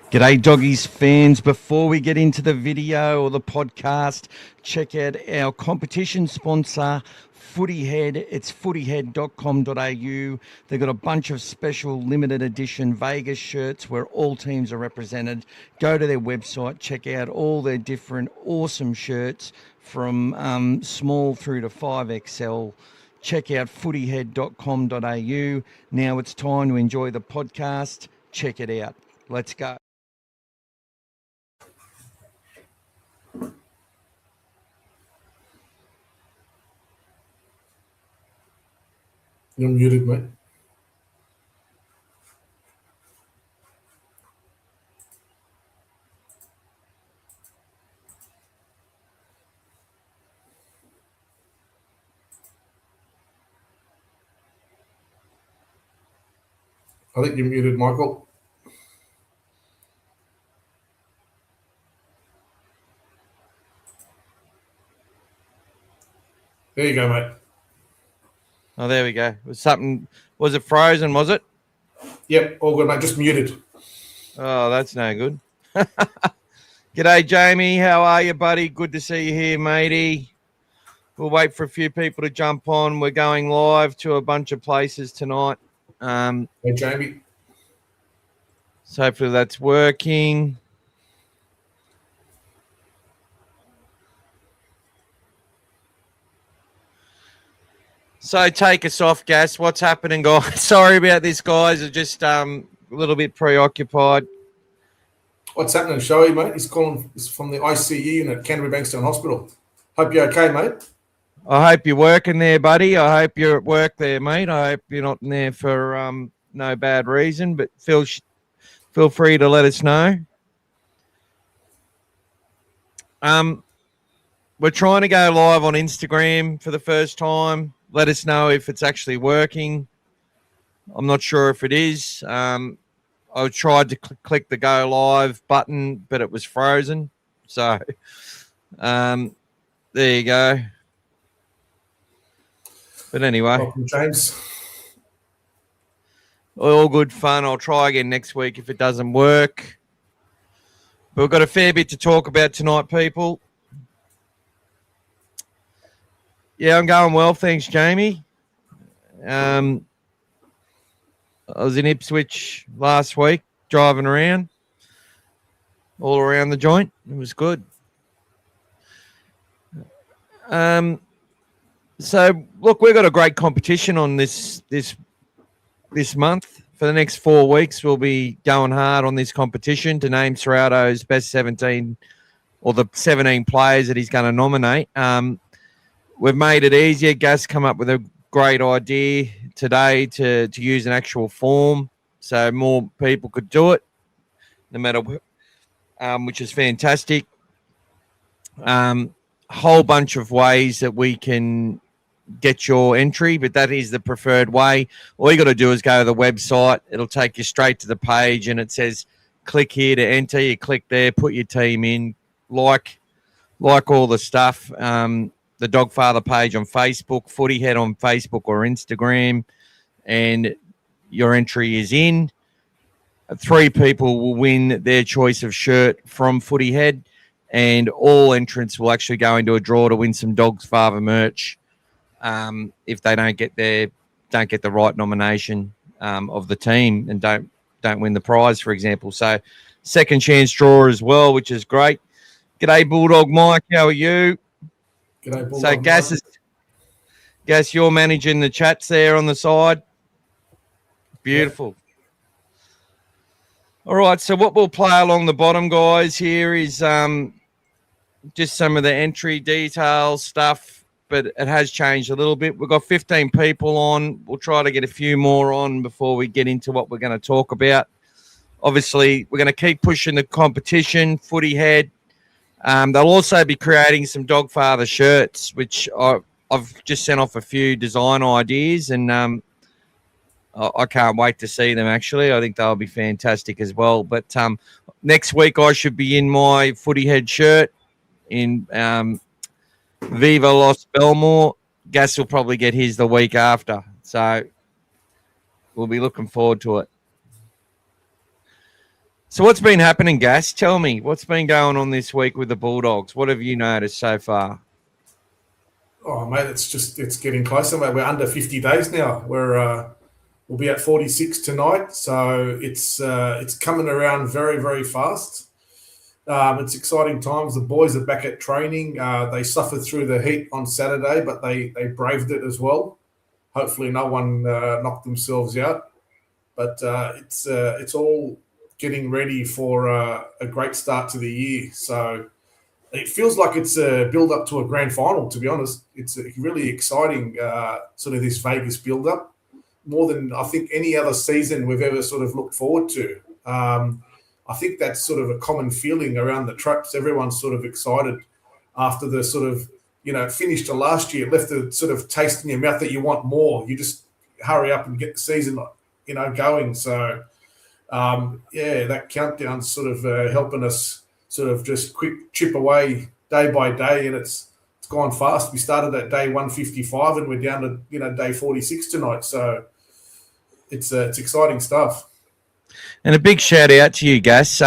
G'day Doggies fans. Before we get into the video or the podcast, check out our competition sponsor, Footy Head. It's footyhead.com.au. They've got a bunch of special limited edition Vegas shirts where all teams are represented. Go to their website, check out all their different awesome shirts from small through to 5XL. Check out footyhead.com.au. Now it's time to enjoy the podcast. Check it out. Let's go. You're muted, mate. I think you're muted, Michael. There you go, mate. Oh, there we go. Was it frozen, was it? Yep, all good, mate. Just muted. Oh, that's no good. G'day, Jamie. How are you, buddy? Good to see you here, matey. We'll wait for a few people to jump on. We're going live to a bunch of places tonight. Hey, Jamie. So hopefully that's working. So take us off, Gas. What's happening, guys? Sorry about this, guys. I'm just a little bit preoccupied. What's happening, Shoei, mate? He's calling from the ICU unit at Canterbury-Bankstown Hospital. Hope you're okay, mate. I hope you're working there, buddy. I hope you're at work there, mate. I hope you're not in there for no bad reason, but feel free to let us know. We're trying to go live on Instagram for the first time. Let us know if it's actually working. I'm not sure if it is. I tried to click the go live button, but it was frozen. So there you go. But anyway. Welcome, James. All good fun. I'll try again next week if it doesn't work. But we've got a fair bit to talk about tonight, people. Yeah, I'm going well. Thanks, Jamie. I was in Ipswich last week, driving around, all around the joint. It was good. So, look, we've got a great competition on this month. For the next 4 weeks, we'll be going hard on this competition to name Serrato's best 17 or the 17 players that he's going to nominate. We've made it easier. Gas come up with a great idea today to use an actual form so more people could do it, no matter what, which is fantastic. Whole bunch of ways that we can get your entry, but that is the preferred way. All you got to do is go to the website. It'll take you straight to the page, and it says click here to enter. You click there, put your team in, like all the stuff. The Dogfather page on Facebook, Footy Head on Facebook or Instagram, and your entry is in. 3 people will win their choice of shirt from Footy Head, and all entrants will actually go into a draw to win some Dogfather merch if they don't get the right nomination of the team and don't win the prize, for example. So second chance draw as well, which is great. G'day, Bulldog Mike. How are you? G'day, Bulldog So Gas, you're managing the chats there on the side. Beautiful. Yeah. All right, so what we'll play along the bottom, guys, here is just some of the entry details stuff, but it has changed a little bit. We've got 15 people on. We'll try to get a few more on before we get into what we're going to talk about. Obviously, we're going to keep pushing the competition, Footy Head. They'll also be creating some Dogfather shirts, which I've just sent off a few design ideas, and I can't wait to see them, actually. I think they'll be fantastic as well. But next week I should be in my Footy Head shirt in Viva Los Belmore. Gas will probably get his the week after. So we'll be looking forward to it. So what's been happening, Gas? Tell me, what's been going on this week with the Bulldogs? What have you noticed so far? Oh, mate, it's getting closer, mate. We're under 50 days now. We'll be at 46 tonight, so it's coming around very, very fast. It's exciting times. The boys are back at training. They suffered through the heat on Saturday, but they braved it as well. Hopefully, no one knocked themselves out. But it's all getting ready for a great start to the year. So it feels like it's a build up to a grand final. To be honest, it's a really exciting sort of this Vegas build up, more than I think any other season we've ever sort of looked forward to. I think that's sort of a common feeling around the traps. Everyone's sort of excited after the sort of, finish to last year, left a sort of taste in your mouth that you want more. You just hurry up and get the season, going. So, that countdown's sort of helping us sort of just quick chip away day by day, and it's gone fast. We started at day 155 and we're down to, day 46 tonight. So it's exciting stuff. And a big shout out to you, Gas.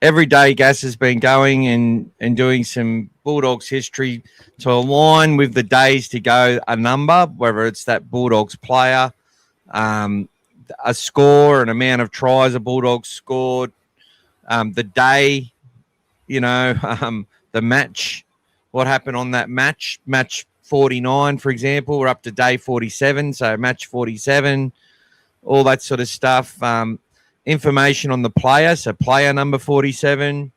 Every day, Gas has been going and doing some Bulldogs history to align with the days to go a number, whether it's that Bulldogs player, a score, an amount of tries a Bulldogs scored, the day, the match, what happened on that match 49, for example. We're up to day 47, so match 47, all that sort of stuff. Information on the player, so player number 47.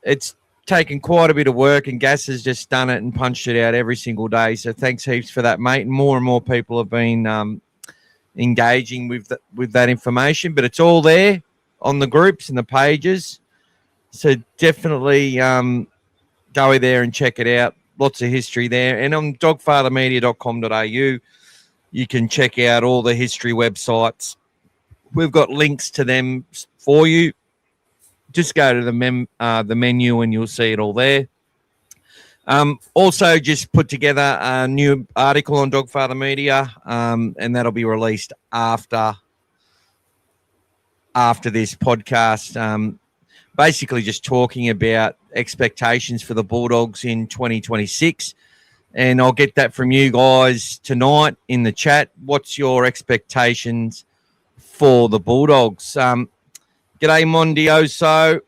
It's taken quite a bit of work, and Gas has just done it and punched it out every single day. So thanks heaps for that, mate. And more people have been engaging with that information, but it's all there on the groups and the pages. So definitely go there and check it out. Lots of history there. And on dogfathermedia.com.au, you can check out all the history websites. We've got links to them for you. Just go to the menu and you'll see it all there. Also, just put together a new article on Dogfather Media, and that'll be released after this podcast. Basically, just talking about expectations for the Bulldogs in 2026. And I'll get that from you guys tonight in the chat. What's your expectations for the Bulldogs? G'day, Mondioso.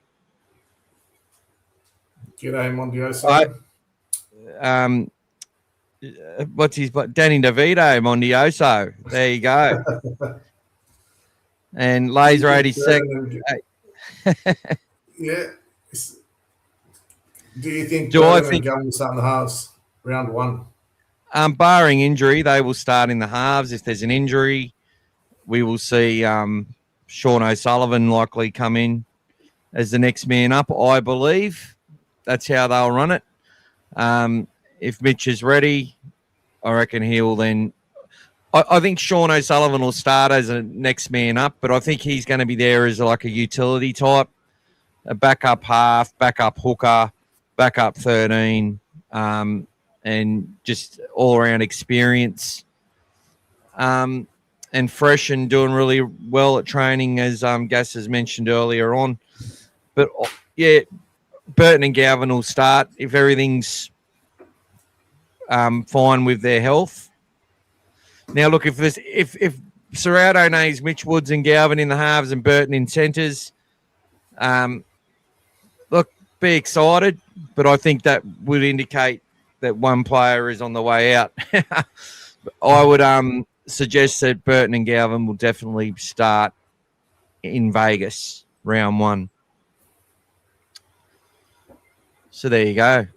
G'day, Mondioso. What's his Danny DeVito, Mondioso. There you go. And Laser 86. Yeah. Do you think Gavin will start in the halves round one? Barring injury, they will start in the halves. If there's an injury, we will see Sean O'Sullivan likely come in as the next man up, I believe. That's how they'll run it. If Mitch is ready, I reckon he'll then... I think Sean O'Sullivan will start as a next man up, but I think he's going to be there as like a utility type, a backup half, backup hooker, backup 13, and just all-around experience. And fresh and doing really well at training, as Gas has mentioned earlier on. But, yeah, Burton and Galvin will start if everything's fine with their health. Now, look, if Serrato names Mitch Woods and Galvin in the halves and Burton in centres, look, be excited, but I think that would indicate that one player is on the way out. I would suggest that Burton and Galvin will definitely start in Vegas round one. So there you go.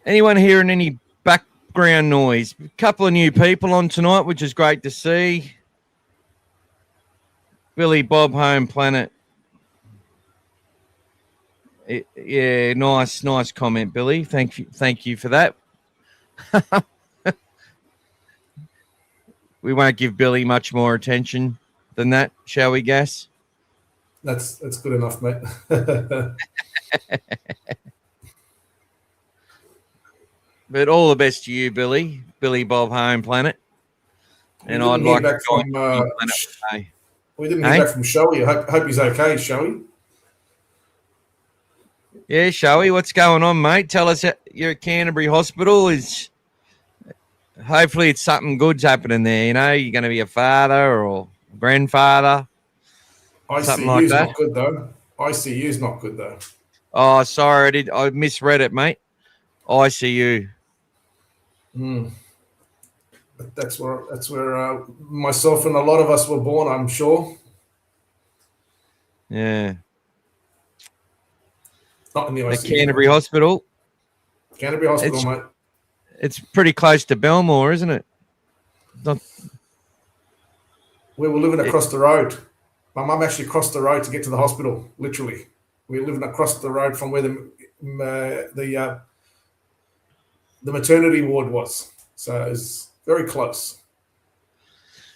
Anyone hearing any background noise? A couple of new people on tonight, which is great to see. Billy Bob Home Planet. Yeah, nice comment, Billy. Thank you for that. We won't give Billy much more attention than that, shall we, Gas? That's good enough, mate. But all the best to you, Billy. Billy Bob Home Planet. And We I'd didn't hear like to back join from. Planet one day. We didn't Hey? hear back from Shoei. Hope he's okay, Shoei. Yeah, Shoei, what's going on, mate? Tell us you're at Canterbury Hospital. Hopefully it's something good's happening there. You know, you're going to be a father or grandfather, something like ICU's that. not good though. ICU's not good though. Oh, sorry, I misread it, mate. ICU. But that's where myself and a lot of us were born, I'm sure. Yeah. Not in the At ICU. Canterbury Hospital. Canterbury Hospital, mate. It's pretty close to Belmore, isn't it? We were living across the road. My mum actually crossed the road to get to the hospital, literally. We were living across the road from where the maternity ward was. So it was very close.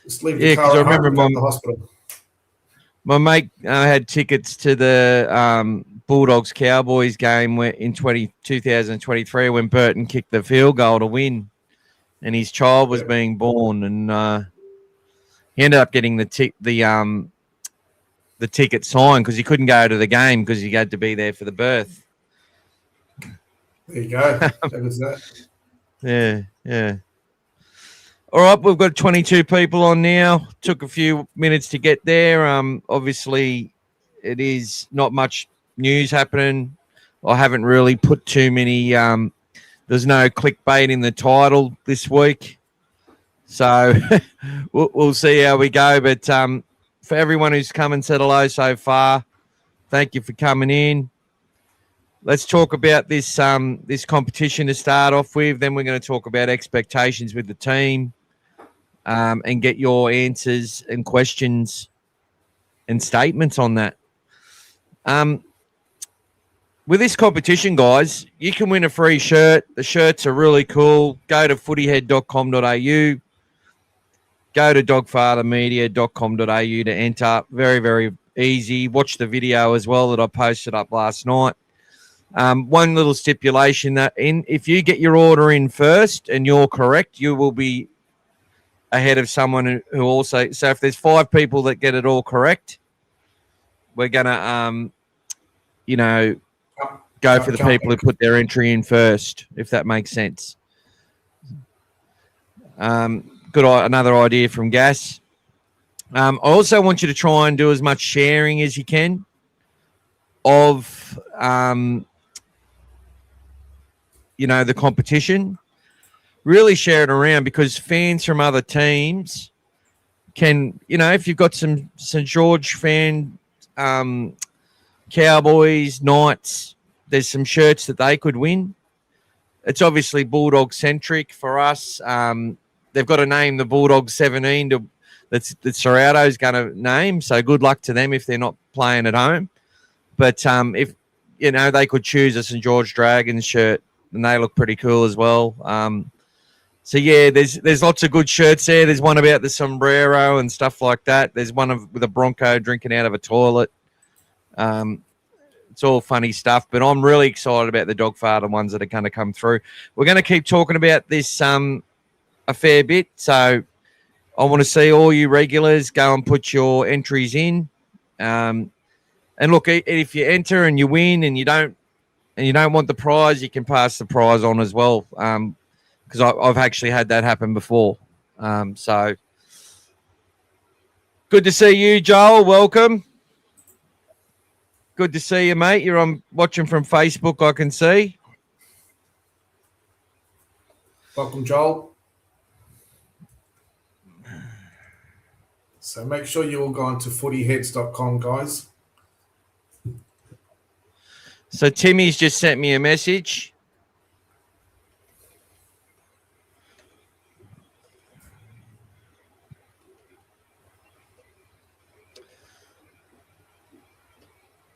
Just leave the car at home and go to the hospital. My mate had tickets to the Bulldogs-Cowboys game in 2023 when Burton kicked the field goal to win, and his child was being born, and he ended up getting the ticket signed because he couldn't go to the game because he had to be there for the birth. There you go. That was that. Yeah. All right, we've got 22 people on now. Took a few minutes to get there. Obviously, it is not much news happening. I haven't really put too many. There's no clickbait in the title this week, so we'll see how we go. But for everyone who's come and said hello so far, thank you for coming in. Let's talk about this competition to start off with. Then we're going to talk about expectations with the team. And get your answers and questions and statements on that. With this competition, guys, you can win a free shirt. The shirts are really cool. Go to footyhead.com.au. Go to dogfathermedia.com.au to enter. Very, very easy. Watch the video as well that I posted up last night. One little stipulation that if you get your order in first and you're correct, you will be ahead of someone who also. So if there's 5 people that get it all correct, we're gonna go for the people who put their entry in first, if that makes sense. Another idea from Gas. I also want you to try and do as much sharing as you can of the competition. Really share it around, because fans from other teams can, if you've got some St. George fan, Cowboys, Knights, there's some shirts that they could win. It's obviously Bulldog-centric for us. They've got to name the Bulldogs 17 that Serrato's going to name, so good luck to them if they're not playing at home. But if, they could choose a St. George Dragons shirt, and they look pretty cool as well. So yeah, there's lots of good shirts there. There's one about the sombrero and stuff like that. There's one with a Bronco drinking out of a toilet. It's all funny stuff, but I'm really excited about the Dogfather ones that are going to come through. We're going to keep talking about this a fair bit. So I want to see all you regulars go and put your entries in. And look, if you enter and you win and you don't want the prize, you can pass the prize on as well. Because I've actually had that happen before. So good to see you, Joel. Welcome. Good to see you, mate. You're watching from Facebook, I can see. Welcome, Joel. So make sure you all go on to footyheads.com, guys. So Timmy's just sent me a message.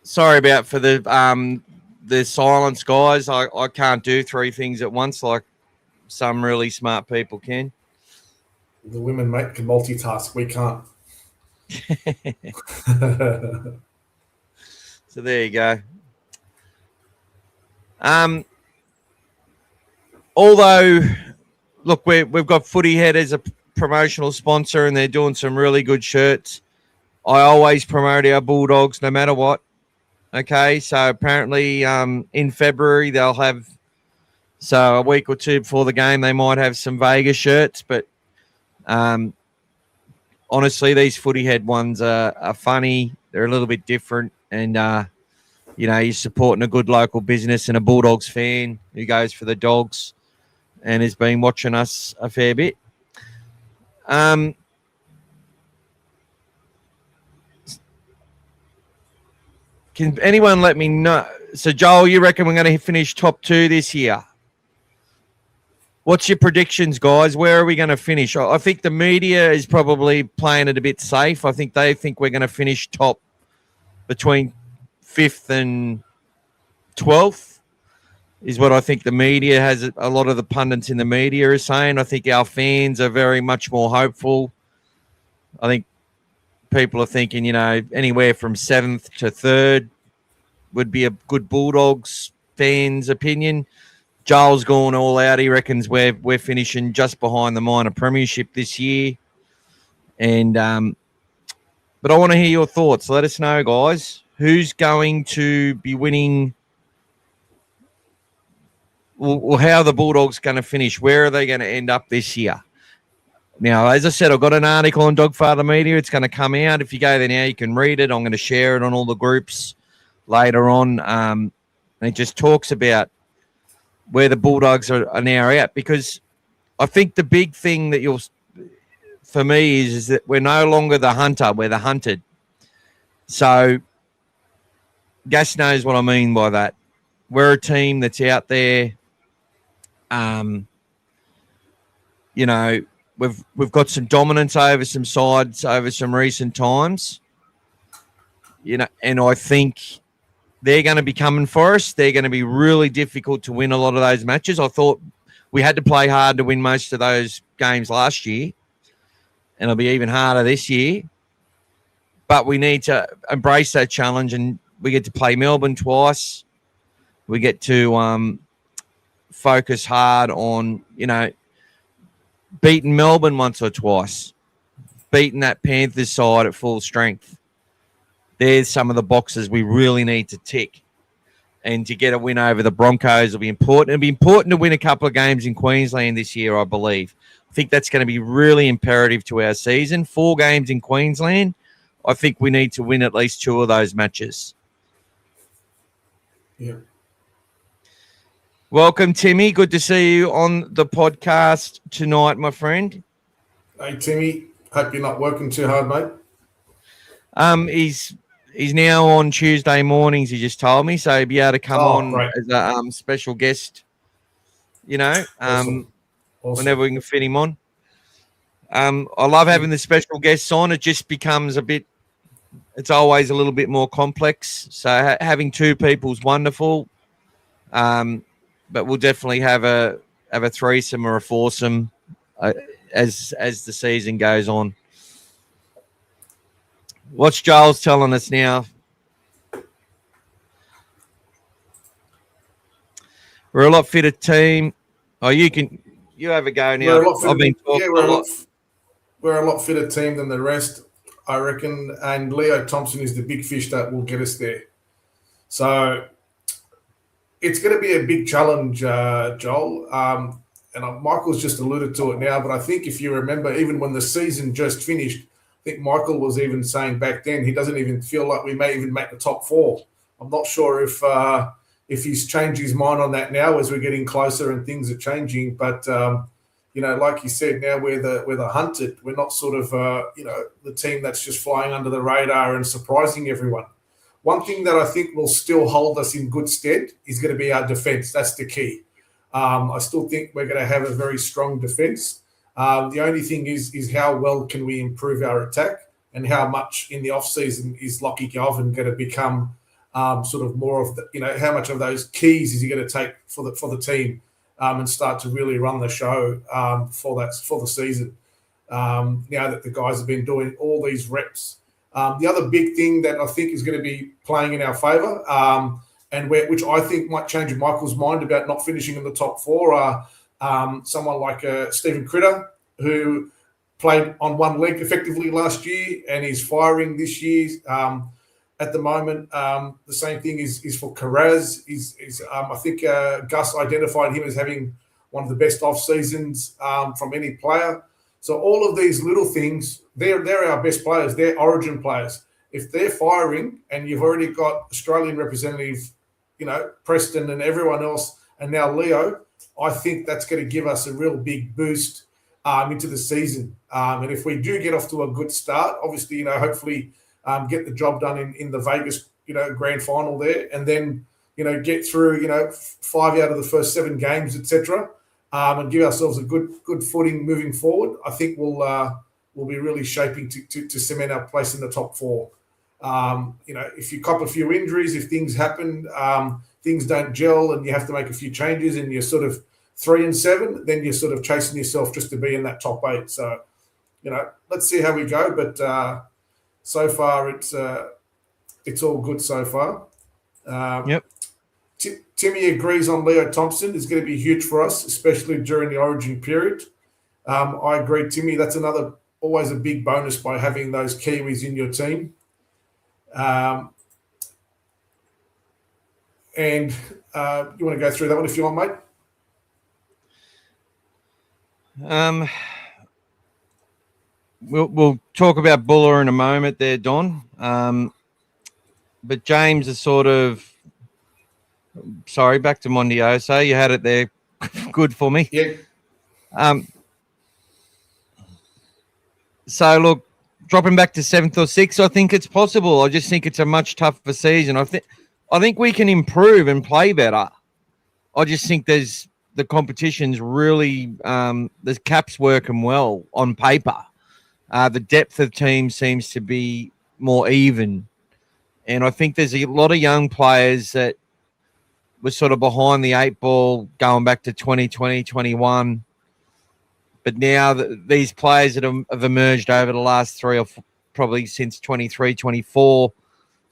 Sorry about for the silence, guys. I can't do 3 things at once like some really smart people can. The women, mate, can multitask. We can't. So there you go. Although look, we've got Footy Head as a promotional sponsor, and they're doing some really good shirts. I always promote our Bulldogs no matter what. Okay, so apparently in February they'll have, so a week or two before the game, they might have some Vegas shirts, but honestly, these Footy Head ones are funny. They're a little bit different, and you're supporting a good local business and a Bulldogs fan who goes for the Dogs and has been watching us a fair bit. Can anyone let me know? So, Joel, you reckon we're going to finish top 2 this year? What's your predictions, guys? Where are we going to finish? I think the media is probably playing it a bit safe. I think they think we're going to finish top between 5th and 12th is what I think the media has. A lot of the pundits in the media are saying. I think our fans are very much more hopeful. I think people are thinking, anywhere from 7th to 3rd would be a good Bulldogs fans' opinion. Joel's gone all out. He reckons we're finishing just behind the minor premiership this year. And but I want to hear your thoughts. Let us know, guys. Who's going to be winning? Well, how are the Bulldogs going to finish? Where are they going to end up this year? Now, as I said, I've got an article on Dogfather Media. It's going to come out. If you go there now, you can read it. I'm going to share it on all the groups later on. And it just talks about where the Bulldogs are now at, because I think the big thing that for me is that we're no longer the hunter, we're the hunted. So Gas knows what I mean by that. We're a team that's out there. We've got some dominance over some sides over some recent times. And I think they're going to be coming for us. They're going to be really difficult to win a lot of those matches. I thought we had to play hard to win most of those games last year, and it'll be even harder this year. But we need to embrace that challenge, and we get to play Melbourne twice. We get to focus hard on, beating Melbourne once or twice, beating that Panthers side at full strength. There's some of the boxes we really need to tick. And to get a win over the Broncos will be important. It'll be important to win a couple of games in Queensland this year, I believe. I think that's going to be really imperative to our season. 4 games in Queensland. I think we need to win at least 2 of those matches. Yeah. Welcome, Timmy. Good to see you on the podcast tonight, my friend. Hey, Timmy. Hope you're not working too hard, mate. He's now on Tuesday mornings, he just told me, so he'll be able to come on great. as a special guest, Awesome. Whenever we can fit him on. I love having the special guests on. It just becomes it's always a little bit more complex. So having 2 people is wonderful. But we'll definitely have a threesome or a foursome as the season goes on. What's Joel's telling us now? We're a lot fitter team. Oh, you have a go now. I've been talking a lot. We're a lot fitter team than the rest, I reckon. And Leo Thompson is the big fish that will get us there. So it's going to be a big challenge, Joel. And Michael's just alluded to it now, but I think if you remember, even when the season just finished, I think Michael was even saying back then he doesn't even feel like we may even make the top 4. I'm not sure if he's changed his mind on that now as we're getting closer and things are changing. But like you said, now we're the hunted. We're not sort of the team that's just flying under the radar and surprising everyone. One thing that I think will still hold us in good stead is going to be our defence. That's the key. I still think we're going to have a very strong defence. The only thing is how well can we improve our attack, and how much in the off-season is Lockie Galvin going to become sort of more of the, how much of those keys is he going to take for the team and start to really run the show for the season. Now that the guys have been doing all these reps. The other big thing that I think is going to be playing in our favour, which I think might change Michael's mind about not finishing in the top 4, are Someone like Stephen Critter, who played on one leg effectively last year and is firing this year. At the moment, the same thing is for Carraz. I think Gus identified him as having one of the best off seasons from any player. So all of these little things, they're our best players. They're Origin players. If they're firing and you've already got Australian representative, Preston and everyone else, and now Leo, I think that's going to give us a real big boost into the season. And if we do get off to a good start, obviously, hopefully get the job done in the Vegas, grand final there, and then, get through, 5 out of the first 7 games, etc., and give ourselves a good footing moving forward. I think we'll be really shaping to cement our place in the top 4. If you cop a few injuries, if things happen, things don't gel, and you have to make a few changes, and you're sort of 3 and 7, then you're sort of chasing yourself just to be in that top 8. So, let's see how we go. But so far, it's all good so far. Yep. Timmy agrees on Leo Thompson is going to be huge for us, especially during the Origin period. I agree, Timmy. That's always a big bonus by having those Kiwis in your team. And you want to go through that one if you want, mate? We'll talk about Buller in a moment there, Don. But James is sort of back to Mondioso. You had it there good for me. Yeah. So look, dropping back to 7th or 6th, I think it's possible. I just think it's a much tougher season. I think we can improve and play better. I just think the competition's really the cap's working well on paper. The depth of teams seems to be more even. And I think there's a lot of young players that were sort of behind the 8 ball going back to 2020, 21. But now these players that have emerged over the last 3 or 4, probably since 23, 24,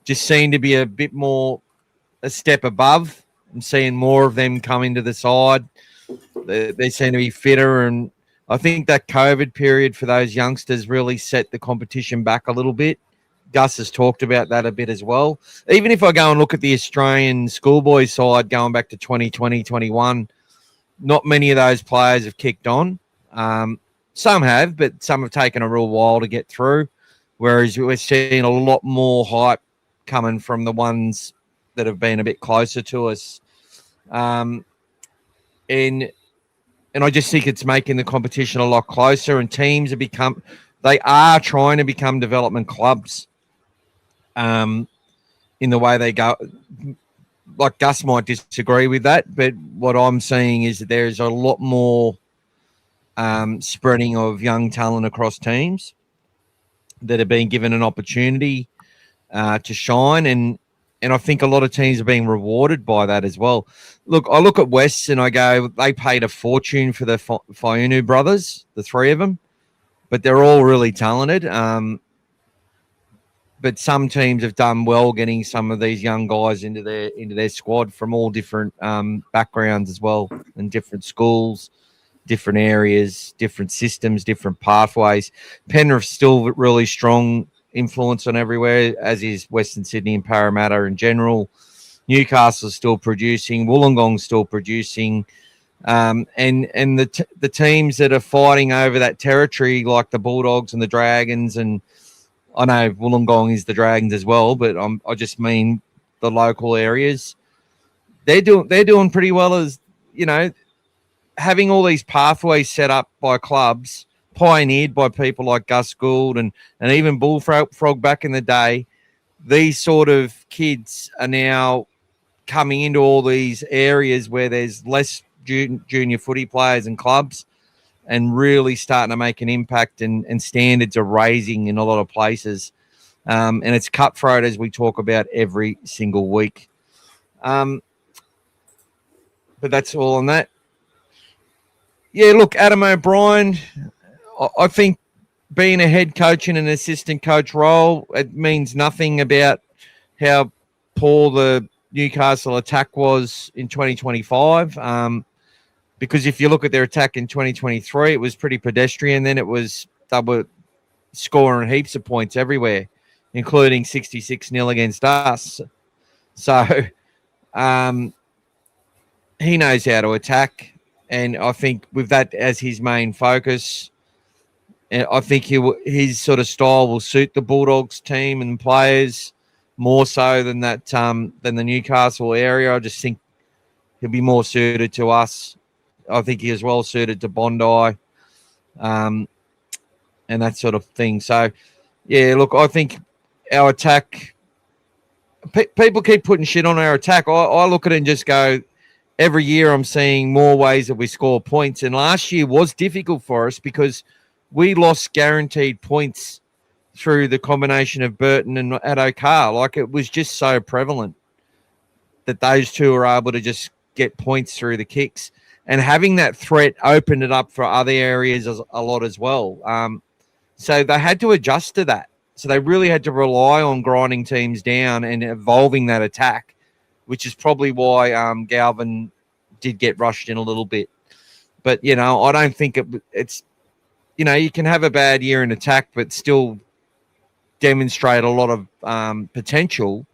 just seem to be a bit more a step above. I'm seeing more of them come into the side. They seem to be fitter, and I think that COVID period for those youngsters really set the competition back a little bit. Gus has talked about that a bit as well. Even if I go and look at the Australian schoolboy side going back to 2020, 21, not many of those players have kicked on. Some have, but some have taken a real while to get through, whereas we're seeing a lot more hype coming from the ones that have been a bit closer to us. And I just think it's making the competition a lot closer, and teams they are trying to become development clubs in the way they go. Like Gus might disagree with that, but what I'm seeing is that there's a lot more spreading of young talent across teams that have been given an opportunity to shine, and I think a lot of teams are being rewarded by that as well. Look, I look at Wests and I go, they paid a fortune for the Faiunu brothers, the 3 of them, but they're all really talented. But some teams have done well getting some of these young guys into their squad from all different backgrounds as well, and different schools, different areas, different systems, different pathways. Penrith's still really strong influence on everywhere, as is Western Sydney and Parramatta in general. Newcastle's still producing. Wollongong's still producing. And the teams that are fighting over that territory, like the Bulldogs and the Dragons, and I know Wollongong is the Dragons as well, but I just mean the local areas. They're doing pretty well, as having all these pathways set up by clubs, pioneered by people like Gus Gould and even Bullfrog back in the day. These sort of kids are now coming into all these areas where there's less junior footy players and clubs, and really starting to make an impact, and standards are raising in a lot of places. And it's cutthroat, as we talk about every single week. But that's all on that. Yeah, look, Adam O'Brien, I think being a head coach in an assistant coach role, it means nothing about how poor the Newcastle attack was in 2025. Because if you look at their attack in 2023, it was pretty pedestrian. Then it was they were scoring heaps of points everywhere, including 66-0 against us. So he knows how to attack. And I think with that as his main focus, I think his sort of style will suit the Bulldogs team and players more so than that than the Newcastle area. I just think he'll be more suited to us. I think he is well suited to Bondi, and that sort of thing. So, yeah, look, I think our attack. People keep putting shit on our attack. I look at it and just go, every year I'm seeing more ways that we score points. And last year was difficult for us because we lost guaranteed points through the combination of Burton and Addo-Carr. Like, it was just so prevalent that those two were able to just get points through the kicks. And having that threat opened it up for other areas a lot as well. So they had to adjust to that. So they really had to rely on grinding teams down and evolving that attack, which is probably why Galvin did get rushed in a little bit. But, you know, I don't think it's, you know, you can have a bad year in attack but still demonstrate a lot of potential.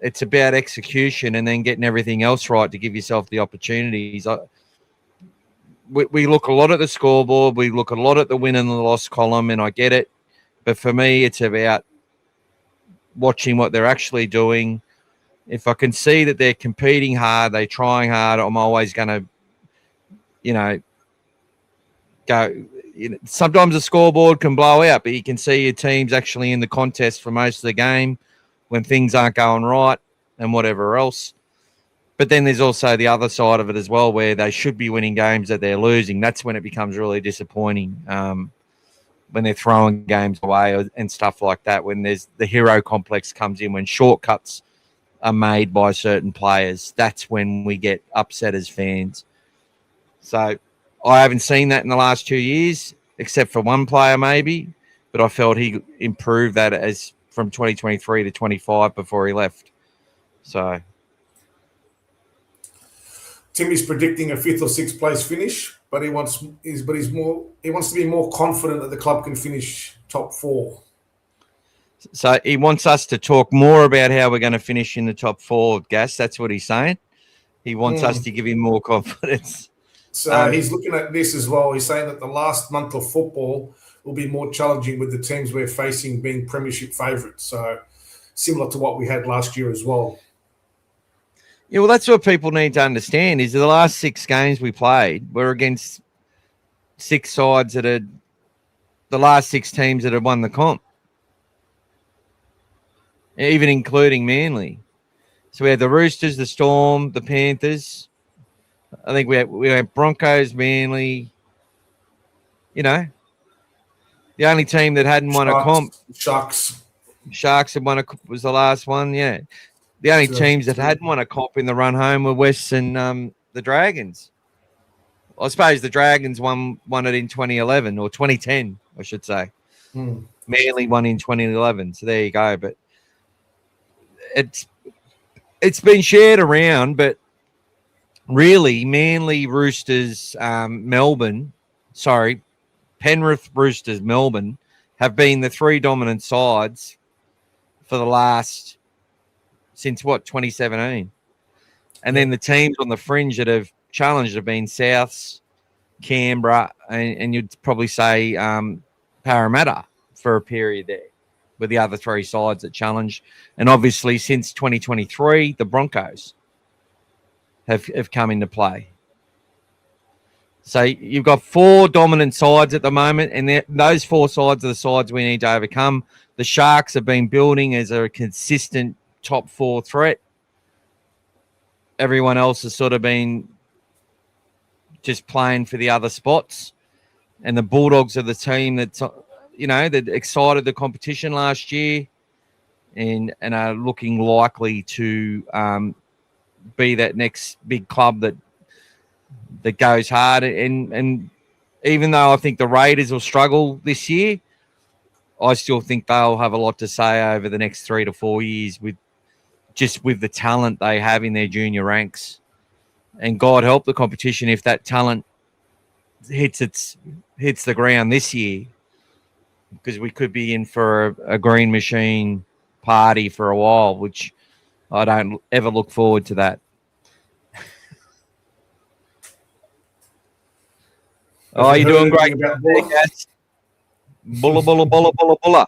It's about execution and then getting everything else right to give yourself the opportunities. We look a lot at the scoreboard. We look a lot at the win and the loss column, and I get it. But for me, it's about watching what they're actually doing. If I can see that they're competing hard, they're trying hard, I'm always going to, you know, go. You know, sometimes the scoreboard can blow out, but you can see your team's actually in the contest for most of the game when things aren't going right and whatever else. But then there's also the other side of it as well, where they should be winning games that they're losing. That's when it becomes really disappointing, when they're throwing games away and stuff like that, when there's the hero complex comes in, when shortcuts are made by certain players. That's when we get upset as fans. So I haven't seen that in the last 2 years, except for one player maybe, but I felt he improved that as from 2023 to 25 before he left. So Timmy's predicting a 5th or 6th place finish, but he wants to be more confident that the club can finish top 4. So he wants us to talk more about how we're going to finish in the top 4, Gas. That's what he's saying. He wants us to give him more confidence. So he's looking at this as well. He's saying that the last month of football will be more challenging with the teams we're facing being premiership favourites. So similar to what we had last year as well. Yeah, well, that's what people need to understand is the last 6 games we played were against 6 sides that had the last 6 teams that had won the comp, even including Manly. So we had the Roosters, the Storm, the Panthers. I think we had Broncos, Manly. You know, the only team that hadn't won a comp. Sharks had won was the last one, yeah. The only teams that hadn't won a comp in the run home were Wests and the Dragons. I suppose the Dragons won it in 2011 or 2010, I should say. Manly won in 2011, so there you go. But it's been shared around, but really, Manly, Roosters, Penrith, Roosters, Melbourne have been the 3 dominant sides for the last, since 2017. And then the teams on the fringe that have challenged have been Souths, Canberra, and you'd probably say Parramatta for a period there, with the other 3 sides that challenged. And obviously since 2023, the Broncos have come into play. So you've got 4 dominant sides at the moment, and those 4 sides are the sides we need to overcome. The Sharks have been building as a consistent top 4 threat. Everyone else has sort of been just playing for the other spots. And the Bulldogs are the team that's, you know, that excited the competition last year and are looking likely to be that next big club that goes hard. And even though I think the Raiders will struggle this year, I still think they'll have a lot to say over the next 3 to 4 years with the talent they have in their junior ranks. and God help the competition if that talent hits the ground this year, because we could be in for a green machine party for a while, which I don't ever look forward to that. Oh, you're doing great. Bulla, bulla, bulla, bulla, bulla.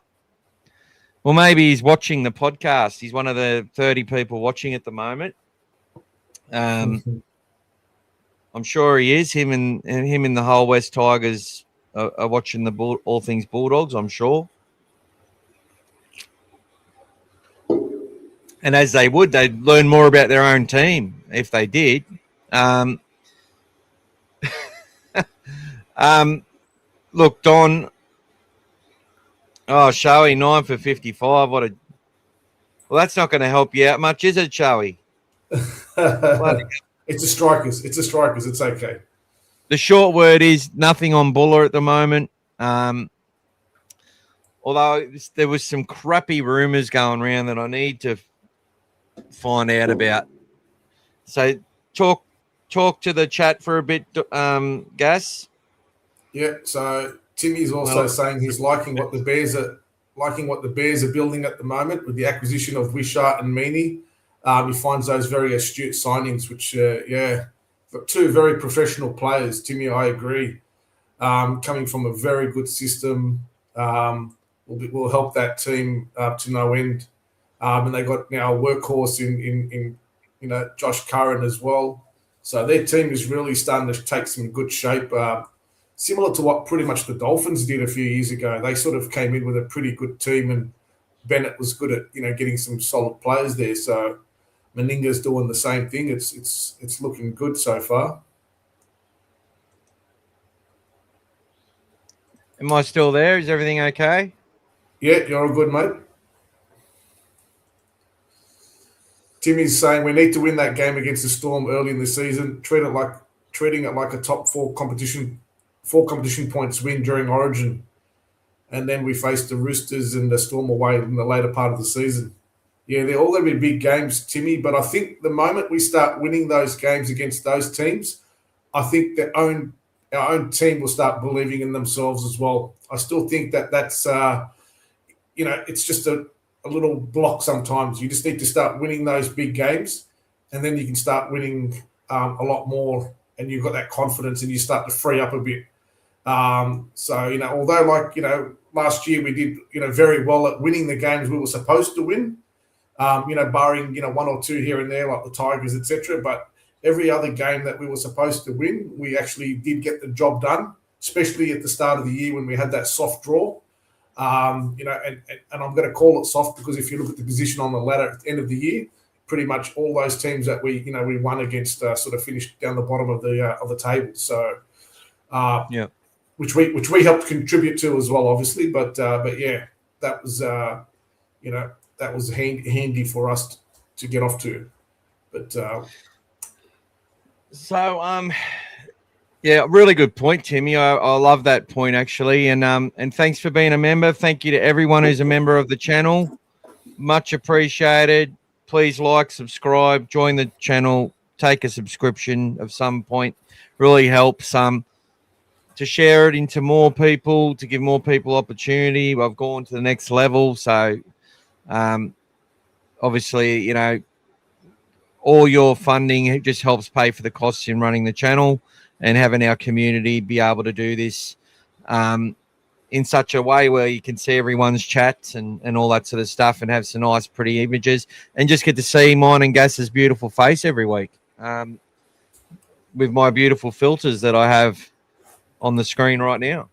Well, maybe he's watching the podcast. He's one of the 30 people watching at the moment. I'm sure he is. Him and the whole West Tigers are watching the All Things Bulldogs, I'm sure. And as they would, they'd learn more about their own team if they did. Look, Don. Oh, Shoey, 9 for 55. Well, that's not going to help you out much, is it, Shoey? It's a strikers. It's okay. The short word is nothing on Buller at the moment. Although there was some crappy rumours going around that I need to find out about. So talk to the chat for a bit, Gas. Yeah. So Timmy's also saying he's liking what the Bears are building at the moment with the acquisition of Wishart and Meaney. He finds those very astute signings, which two very professional players. Timmy, I agree. Coming from a very good system, will help that team to no end. And they got now a workhorse in Josh Curran as well. So their team is really starting to take some good shape. Similar to what pretty much the Dolphins did a few years ago. They sort of came in with a pretty good team, and Bennett was good at getting some solid players there. So Meninga's doing the same thing. It's looking good so far. Am I still there? Is everything okay? Yeah, you're all good, mate. Timmy's saying we need to win that game against the Storm early in the season. Treating it like a top four competition points win during Origin, and then we face the Roosters and the Storm away in the later part of the season. Yeah, they're all going to be big games, Timmy, but I think the moment we start winning those games against those teams, I think our own team will start believing in themselves as well. I still think that's it's just a little block sometimes. You just need to start winning those big games, and then you can start winning a lot more, and you've got that confidence and you start to free up a bit. Although last year we did, very well at winning the games we were supposed to win, barring, one or two here and there, like the Tigers, etc. But every other game that we were supposed to win, we actually did get the job done, especially at the start of the year when we had that soft draw. And I'm going to call it soft because if you look at the position on the ladder at the end of the year, pretty much all those teams that we won against sort of finished down the bottom of the table. So, which we helped contribute to as well, obviously. But yeah, that was that was handy for us to get off to. But yeah, really good point, Timmy. I love that point actually, and thanks for being a member. Thank you to everyone who's a member of the channel. Much appreciated. Please like, subscribe, join the channel, take a subscription of some point. Really helps to share it into more people, to give more people opportunity. I've gone to the next level, so obviously, all your funding just helps pay for the costs in running the channel and having our community be able to do this in such a way where you can see everyone's chats and all that sort of stuff and have some nice, pretty images and just get to see mine and Gas's beautiful face every week with my beautiful filters that I have on the screen right now.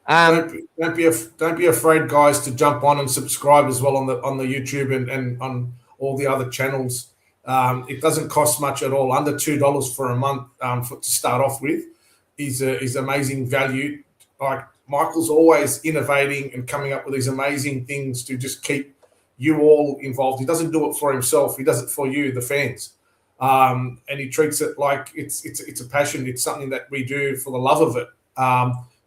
Don't be afraid, guys, to jump on and subscribe as well on the YouTube and on all the other channels. It doesn't cost much at all. Under $2 for a month to start off with is amazing value. Like Michael's always innovating and coming up with these amazing things to just keep you all involved. He doesn't do it for himself. He does it for you, the fans. And he treats it like it's a passion. It's something that we do for the love of it.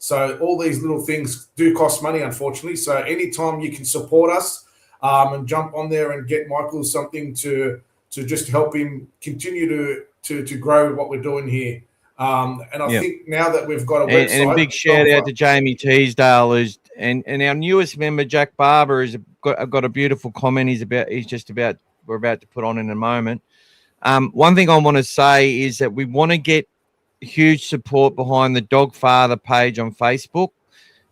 So all these little things do cost money, unfortunately. So anytime you can support us and jump on there and get Michael something to to just help him continue to grow what we're doing here. And I think now that we've got a website, and a big shout out to Jamie Teasdale, and our newest member Jack Barber has got a beautiful comment. We're about to put on in a moment. One thing I want to say is that we want to get huge support behind the Dogfather page on Facebook.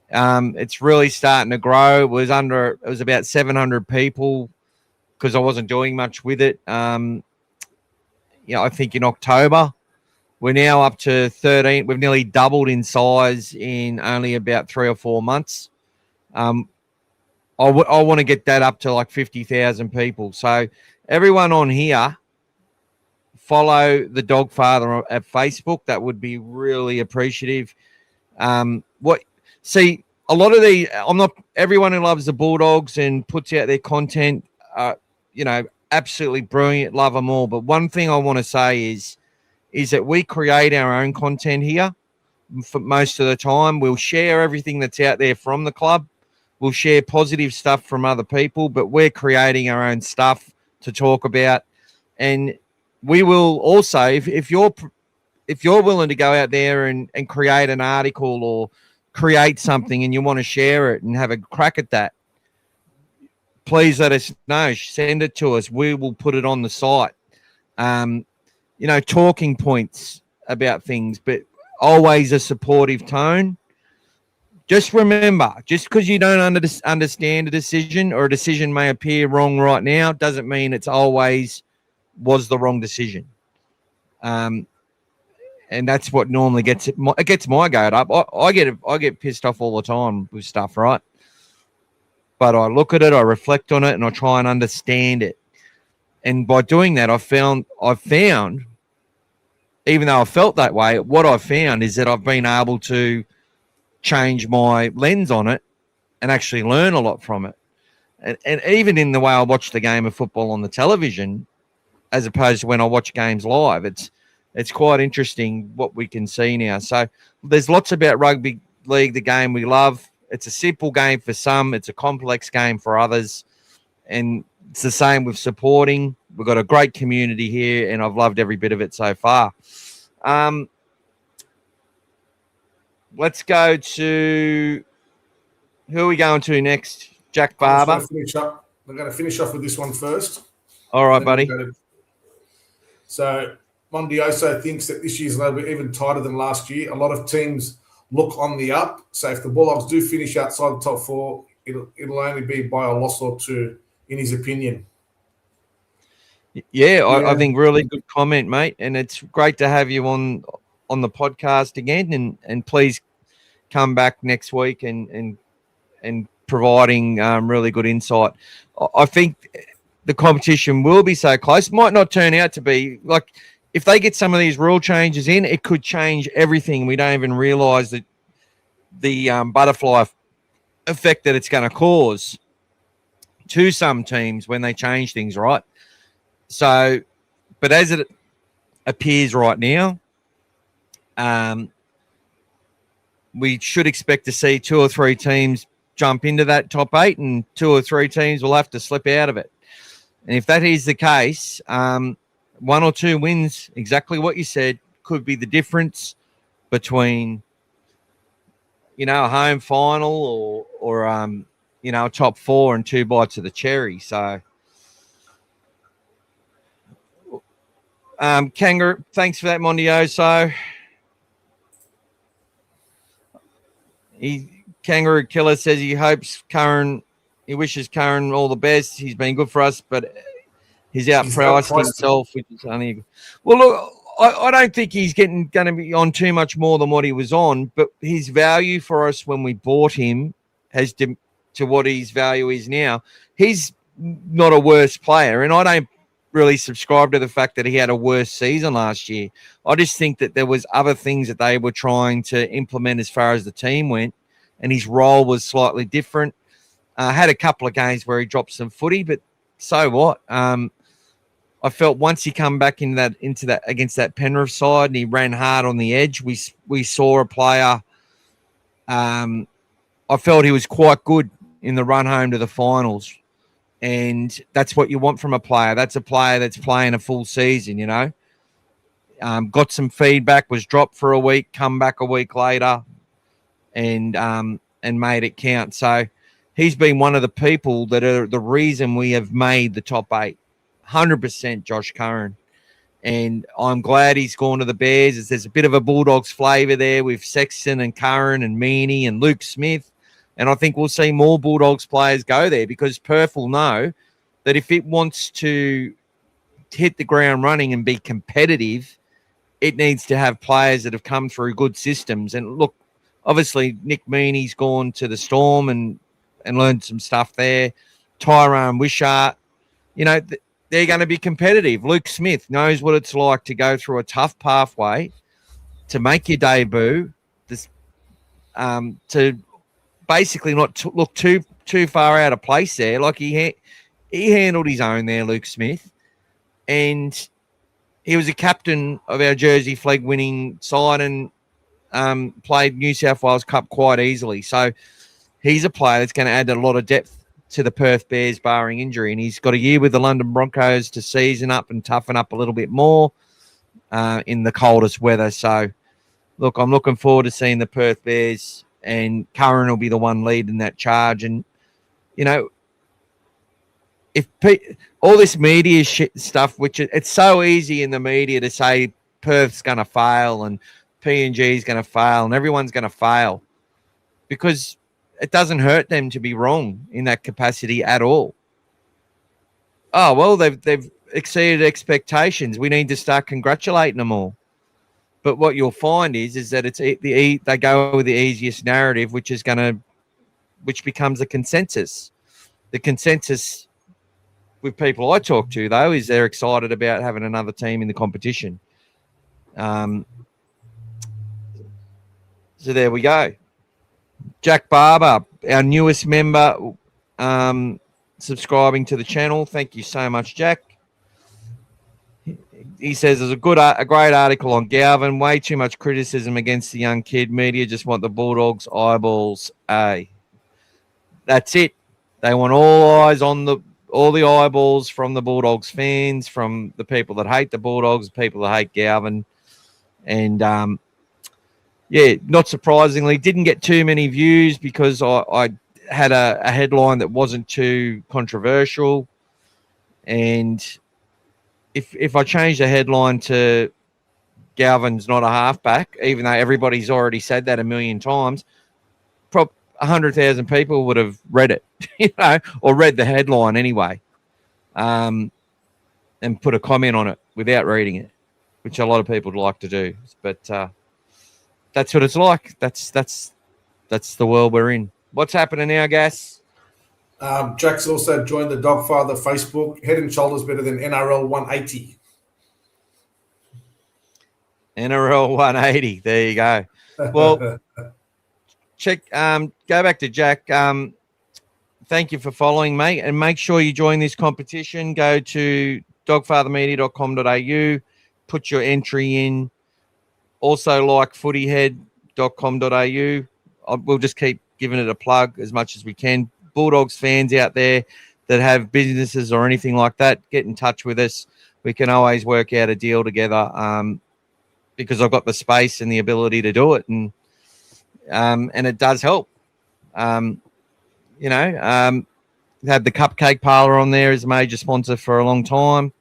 It's really starting to grow. It was about 700 people because I wasn't doing much with it. I think in October. We're now up to 13. We've nearly doubled in size in only about 3 or 4 months. I want to get that up to like 50,000 people. So everyone on here, follow the Dogfather at Facebook. That would be really appreciative. A lot of everyone who loves the Bulldogs and puts out their content, absolutely brilliant. Love them all. But one thing I want to say is that we create our own content here for most of the time. We'll share everything that's out there from the club. We'll share positive stuff from other people, but we're creating our own stuff to talk about. And we will also, if you're willing to go out there and create an article or create something and you want to share it and have a crack at that, please let us know. Send it to us. We will put it on the site. Talking points about things, but always a supportive tone. Just remember, just because you don't understand a decision or a decision may appear wrong right now, doesn't mean it's always was the wrong decision. And that's what normally gets my goat up. I get pissed off all the time with stuff, right? But I look at it, I reflect on it, and I try and understand it. And by doing that, I've found, even though I felt that way, what I've found is that I've been able to change my lens on it and actually learn a lot from it. And even in the way I watch the game of football on the television, as opposed to when I watch games live, it's quite interesting what we can see now. So there's lots about rugby league, the game we love. It's a simple game for some. It's a complex game for others. And it's the same with supporting. We've got a great community here, and I've loved every bit of it so far. Let's go to who are we going to next? Jack Barber. We're going to finish off with this one first. All right, buddy. So Mondioso thinks that this year's a little bit even tighter than last year. A lot of teams look on the up. So if the Bulldogs do finish outside the top 4, it'll only be by a loss or 2, in his opinion. Yeah. I think really good comment, mate. And it's great to have you on the podcast again. And please come back next week and providing really good insight. I think the competition will be so close. It might not turn out to be like, if they get some of these rule changes in, it could change everything. We don't even realize that the butterfly effect that it's going to cause to some teams when they change things, right? So, but as it appears right now, we should expect to see 2 or 3 teams jump into that top 8, and 2 or 3 teams will have to slip out of it. And if that is the case, 1 or 2 wins, exactly what you said, could be the difference between, a home final or a top 4 and 2 bites of the cherry. So, Kangaroo, thanks for that, Mondioso. Kangaroo Killer says he wishes Curran all the best. He's been good for us, but he's outpriced himself, which is only. Well, look, I don't think he's going to be on too much more than what he was on, but his value for us when we bought him has to what his value is now. He's not a worse player, and I don't really subscribe to the fact that he had a worse season last year. I just think that there was other things that they were trying to implement as far as the team went, and his role was slightly different. Had a couple of games where he dropped some footy, but so what? I felt once he come back into that against that Penrith side and he ran hard on the edge, we saw a player. I felt he was quite good in the run home to the finals. And that's what you want from a player. That's a player that's playing a full season, Got some feedback, was dropped for a week, come back a week later, and made it count. So he's been one of the people that are the reason we have made the top 8. 100% Josh Curran. And I'm glad he's gone to the Bears. There's a bit of a Bulldogs flavour there with Sexton and Curran and Meaney and Luke Smith. And I think we'll see more Bulldogs players go there because Perth will know that if it wants to hit the ground running and be competitive, it needs to have players that have come through good systems. And look, obviously Nick Meaney's gone to the Storm and learned some stuff there. Tyrone Wishart, they're going to be competitive. Luke Smith knows what it's like to go through a tough pathway to make your debut, to basically not look too far out of place there. Like he handled his own there, Luke Smith, and he was a captain of our Jersey flag winning side and played New South Wales Cup quite easily. So he's a player that's going to add a lot of depth to the Perth Bears barring injury, and he's got a year with the London Broncos to season up and toughen up a little bit more in the coldest weather. So look, I'm looking forward to seeing the Perth Bears, and Curran will be the one leading that charge. And if all this media stuff, which it's so easy in the media to say Perth's going to fail and PNG's going to fail and everyone's going to fail, because it doesn't hurt them to be wrong in that capacity at all. Oh, well, they've exceeded expectations. We need to start congratulating them all. But what you'll find is that they go with the easiest narrative, which becomes a consensus. The consensus with people I talk to, though, is they're excited about having another team in the competition. So there we go. Jack Barber, our newest member, subscribing to the channel. Thank you so much, Jack. He says there's a great article on Galvin. Way too much criticism against the young kid. Media just want the Bulldogs eyeballs. That's it. They want all the eyeballs from the Bulldogs fans, from the people that hate the Bulldogs, people that hate Galvin, and not surprisingly, didn't get too many views because I had a headline that wasn't too controversial. And if I change the headline to Galvin's not a halfback, even though everybody's already said that a million times, 100,000 people would have read it, or read the headline anyway, and put a comment on it without reading it, which a lot of people would like to do. But that's what it's like. That's the world we're in. What's happening now, Gas? Jack's also joined the Dogfather Facebook. Head and shoulders better than NRL 180. NRL 180. There you go. Well, go back to Jack. Thank you for following, mate. And make sure you join this competition. Go to dogfathermedia.com.au. Put your entry in. Also like footyhead.com.au. We'll just keep giving it a plug as much as we can. Bulldogs fans out there that have businesses or anything like that, get in touch with us. We can always work out a deal together because I've got the space and the ability to do it. And it does help. Had the Cupcake Parlour on there as a major sponsor for a long time,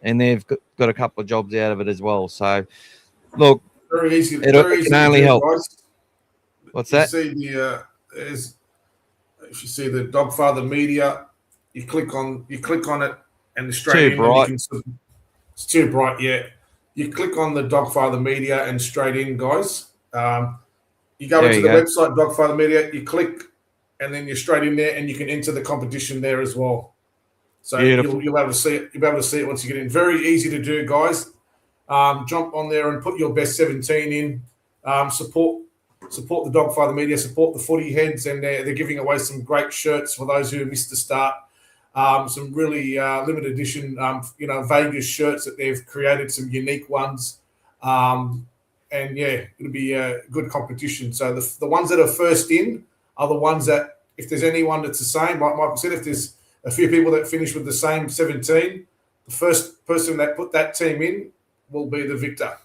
and they've got a couple of jobs out of it as well. So, look, very easy. It can only help. Guys. What's that? If you see the Dogfather Media, you click on it, and the straight too in. Bright. It's too bright. Yeah, you click on the Dogfather Media and straight in, guys. You go into the website Dogfather Media. You click, and then you're straight in there, and you can enter the competition there as well. So you'll be able to see it. You'll be able to see it once you get in. Very easy to do, guys. Jump on there and put your best 17 in. Support the Dogfather Media. Support the Footy Heads, and they're giving away some great shirts for those who missed the start. Some really limited edition, Vegas shirts that they've created. Some unique ones. And yeah, it'll be a good competition. So the ones that are first in are the ones that, if there's anyone that's the same, like Michael said, if there's a few people that finish with the same 17. The first person that put that team in will be the victor.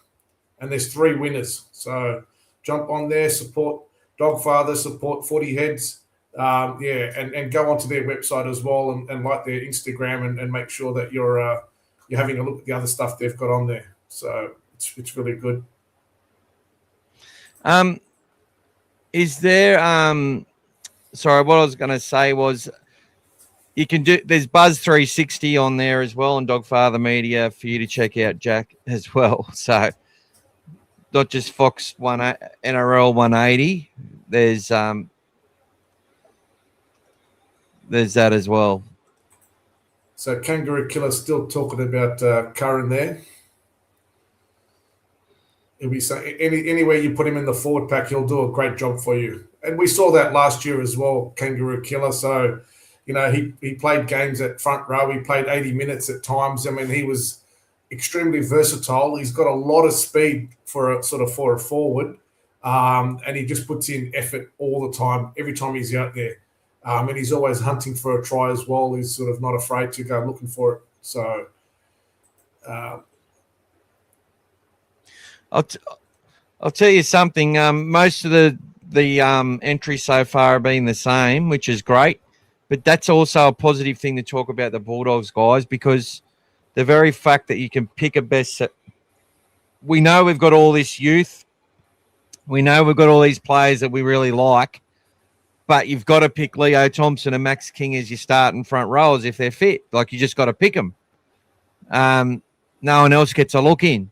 And there's 3 winners. So jump on there, support Dogfather, support Footy Heads. And go onto their website as well and like their Instagram and make sure that you're having a look at the other stuff they've got on there. So it's really good. Is there sorry, what I was going to say was you can do, there's Buzz 360 on there as well on Dogfather Media for you to check out, Jack, as well. So not just Fox NRL 180. There's that as well. So Kangaroo Killer still talking about Curran there. He'll be saying anywhere you put him in the forward pack, he'll do a great job for you. And we saw that last year as well, Kangaroo Killer. So, he played games at front row. He played 80 minutes at times. I mean, he was extremely versatile. He's got a lot of speed for a forward, and he just puts in effort all the time, every time he's out there. And he's always hunting for a try as well. He's sort of not afraid to go looking for it. So, I'll tell you something. Most of the entries so far have been the same, which is great. But that's also a positive thing to talk about the Bulldogs, guys, because the very fact that you can pick a best. We know we've got all this youth. We know we've got all these players that we really like. But you've got to pick Leo Thompson and Max King as your starting front rowers if they're fit. Like, you just got to pick them. No one else gets a look in,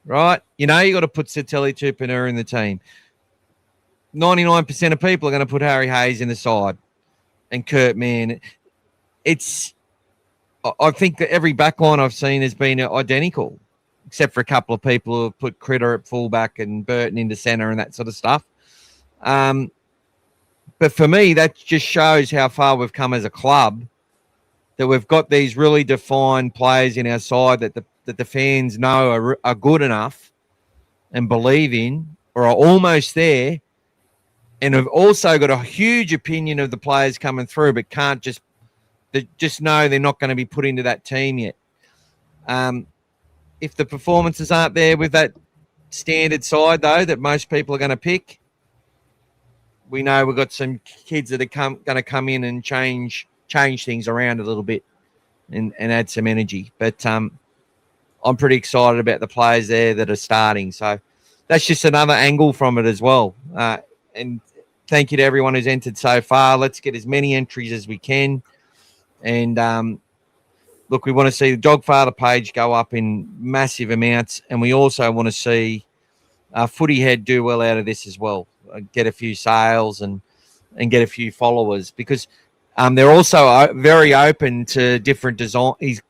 right? You got to put Satelli Tupanura in the team. 99% of people are going to put Harry Hayes in the side and Kurt Mann. I think that every backline I've seen has been identical, except for a couple of people who have put Critter at fullback and Burton into centre and that sort of stuff. But for me, that just shows how far we've come as a club, that we've got these really defined players in our side that the fans know are good enough and believe in or are almost there, and have also got a huge opinion of the players coming through, but can't just know they're not going to be put into that team yet. If the performances aren't there with that standard side, though, that most people are going to pick, we know we've got some kids that are going to come in and change things around a little bit and add some energy. But I'm pretty excited about the players there that are starting. So that's just another angle from it as well. And thank you to everyone who's entered so far. Let's get as many entries as we can. And look, we want to see the Dogfather page go up in massive amounts. And we also want to see Footy Head do well out of this as well. Get a few sales and get a few followers, because they're also very open to different design. He's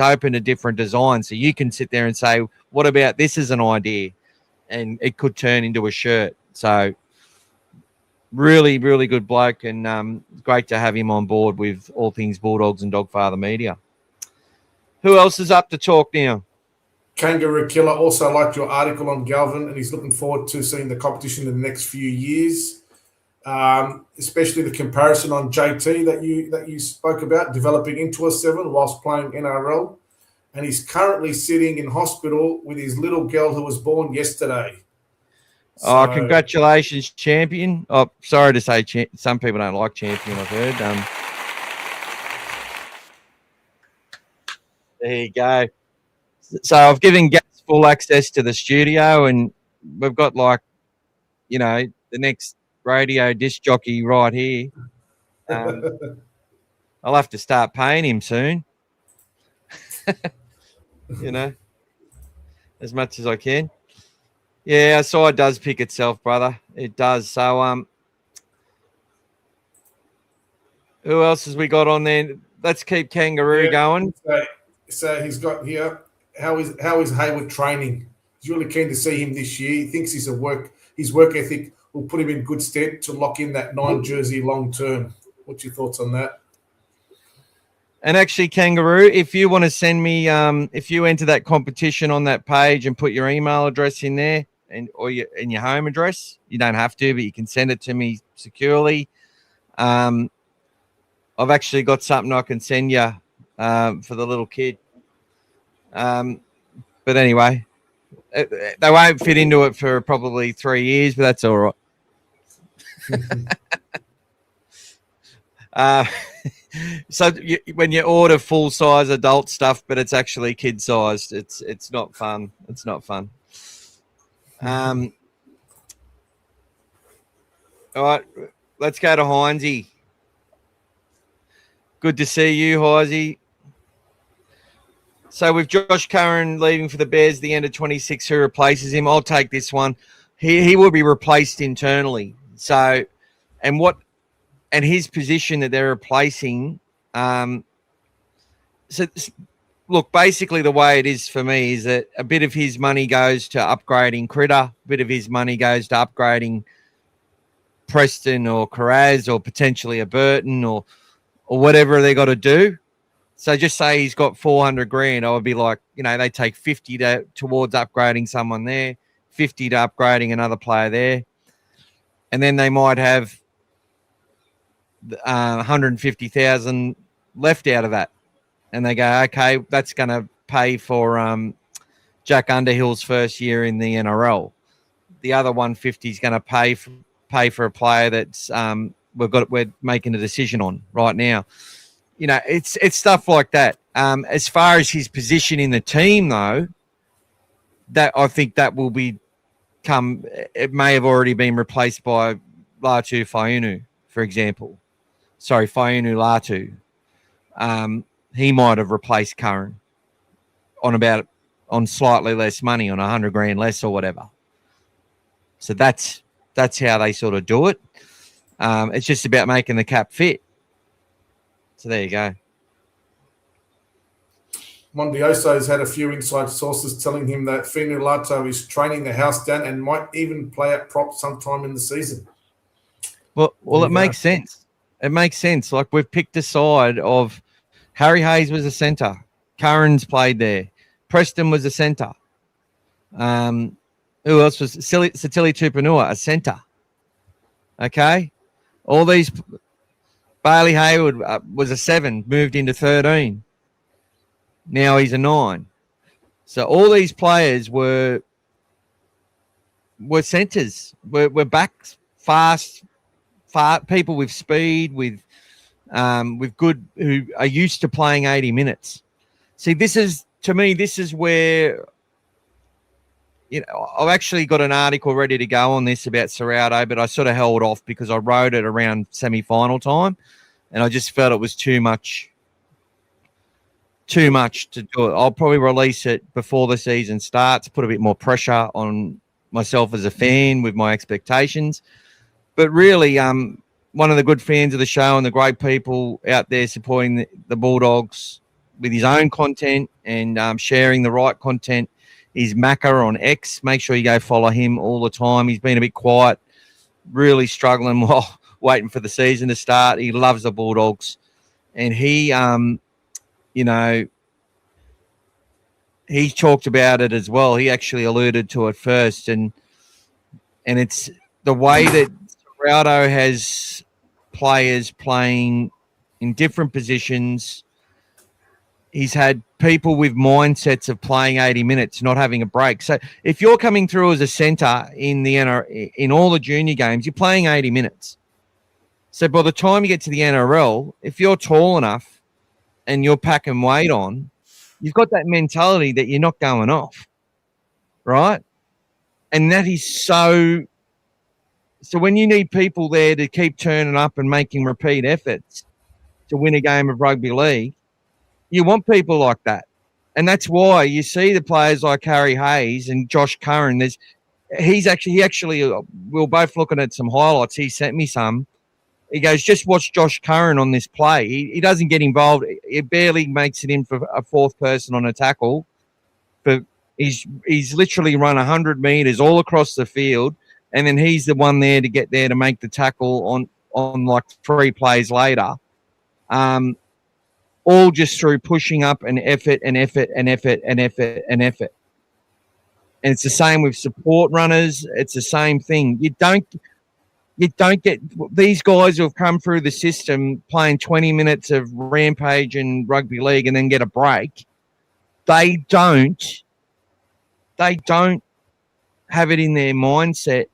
open to different designs, so you can sit there and say, "What about this as an idea?" And it could turn into a shirt. So, really, really good bloke, and great to have him on board with All Things Bulldogs and Dogfather Media. Who else is up to talk now? Kangaroo Killer also liked your article on Galvin, and he's looking forward to seeing the competition in the next few years, especially the comparison on JT that you spoke about, developing into a 7 whilst playing NRL. And he's currently sitting in hospital with his little girl who was born yesterday. So, congratulations, champion. Oh, sorry to say, some people don't like champion, I've heard. There you go. So I've given Gaz full access to the studio, and we've got the next radio disc jockey right here. I'll have to start paying him soon. As much as I can. Yeah, our side does pick itself, brother. It does. So who else has we got on there? Let's keep Kangaroo going. So he's got here. How is Hayward training? He's really keen to see him this year. He thinks his work ethic will put him in good stead to lock in that 9 jersey long term. What's your thoughts on that? And actually, Kangaroo, if you want to send me, if you enter that competition on that page and put your email address in there or your home address, you don't have to, but you can send it to me securely. I've actually got something I can send you for the little kid. But anyway, they won't fit into it for probably 3 years, but that's all right. So when you order full size adult stuff, but it's actually kid sized, it's not fun. It's not fun. All right, let's go to Heinzie. Good to see you, Heinzie. So with Josh Curran leaving for the Bears at the end of 26, who replaces him? I'll take this one. He will be replaced internally. So, and his position that they're replacing. So look, basically the way it is for me is that a bit of his money goes to upgrading Critter, a bit of his money goes to upgrading Preston or Carraz or potentially a Burton or whatever they got to do. So just say he's got 400 grand, I would be like, they take 50 towards upgrading someone there, 50 to upgrading another player there. And then they might have 150,000 left out of that. And they go, okay, that's going to pay for Jack Underhill's first year in the NRL. The other 150 is going to pay for a player that's we're making a decision on right now. It's stuff like that. As far as his position in the team, though, that I think that will it may have already been replaced by Latu Fainu, for example. Sorry, Fainu Latu. He might have replaced Curran on slightly less money, on 100 grand less or whatever. So that's how they sort of do it. It's just about making the cap fit. So there you go. Mondioso's had a few inside sources telling him that Finu Lato is training the house down and might even play at prop sometime in the season. Well, it makes sense. It makes sense. Like, we've picked a side of Harry Hayes was a centre. Curran's played there. Preston was a centre. Who else was Satili Tupanua, a centre? Okay. All these. Bailey Hayward was a 7, moved into 13. Now he's a 9. So all these players were centres. We're backs, fast people with speed, with good, who are used to playing 80 minutes. See, this is where, I've actually got an article ready to go on this about Serrauto, but I sort of held off because I wrote it around semi-final time, and I just felt it was too much to do it. I'll probably release it before the season starts, put a bit more pressure on myself as a fan with my expectations. But really, one of the good fans of the show and the great people out there supporting the Bulldogs with his own content and sharing the right content is Macca on X. Make sure you go follow him all the time. He's been a bit quiet, really struggling while waiting for the season to start. He loves the Bulldogs. And he, he talked about it as well. He actually alluded to it first. And it's the way that Serrauto has players playing in different positions. He's had people with mindsets of playing 80 minutes, not having a break. So if you're coming through as a centre in all the junior games, you're playing 80 minutes. So by the time you get to the NRL, if you're tall enough and you're packing weight on, you've got that mentality that you're not going off, right? And that is so when you need people there to keep turning up and making repeat efforts to win a game of rugby league, you want people like that. And that's why you see the players like Harry Hayes and Josh Curran. He actually, we were both looking at some highlights. He sent me some. He goes, just watch Josh Curran on this play. He doesn't get involved. He barely makes it in for a fourth person on a tackle. But he's literally run 100 metres all across the field, and then he's the one there to get there to make the tackle on like 3 plays later. All just through pushing up and effort and effort and effort and effort and effort. And it's the same with support runners. It's the same thing. you don't get these guys who have come through the system playing 20 minutes of rampage and rugby league and then get a break. They don't have it in their mindset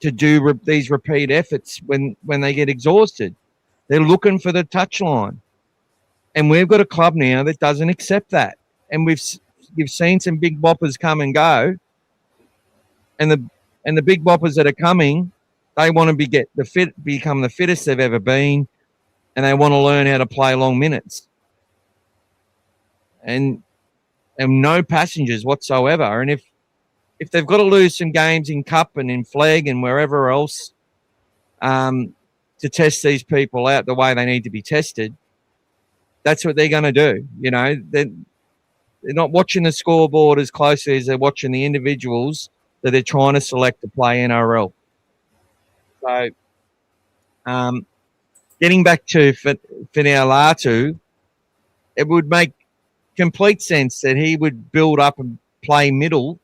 to do these repeat efforts when they get exhausted. They're looking for the touchline. And we've got a club now that doesn't accept that. And you've seen some big boppers come and go. And the big boppers that are coming, they want to become the fittest they've ever been, and they want to learn how to play long minutes. And no passengers whatsoever. And if they've got to lose some games in Cup and in Flag and wherever else to test these people out the way they need to be tested, that's what they're going to do. You know, they're not watching the scoreboard as closely as they're watching the individuals that they're trying to select to play NRL. So, getting back to Finau-Latu, it would make complete sense that he would build up and play middle,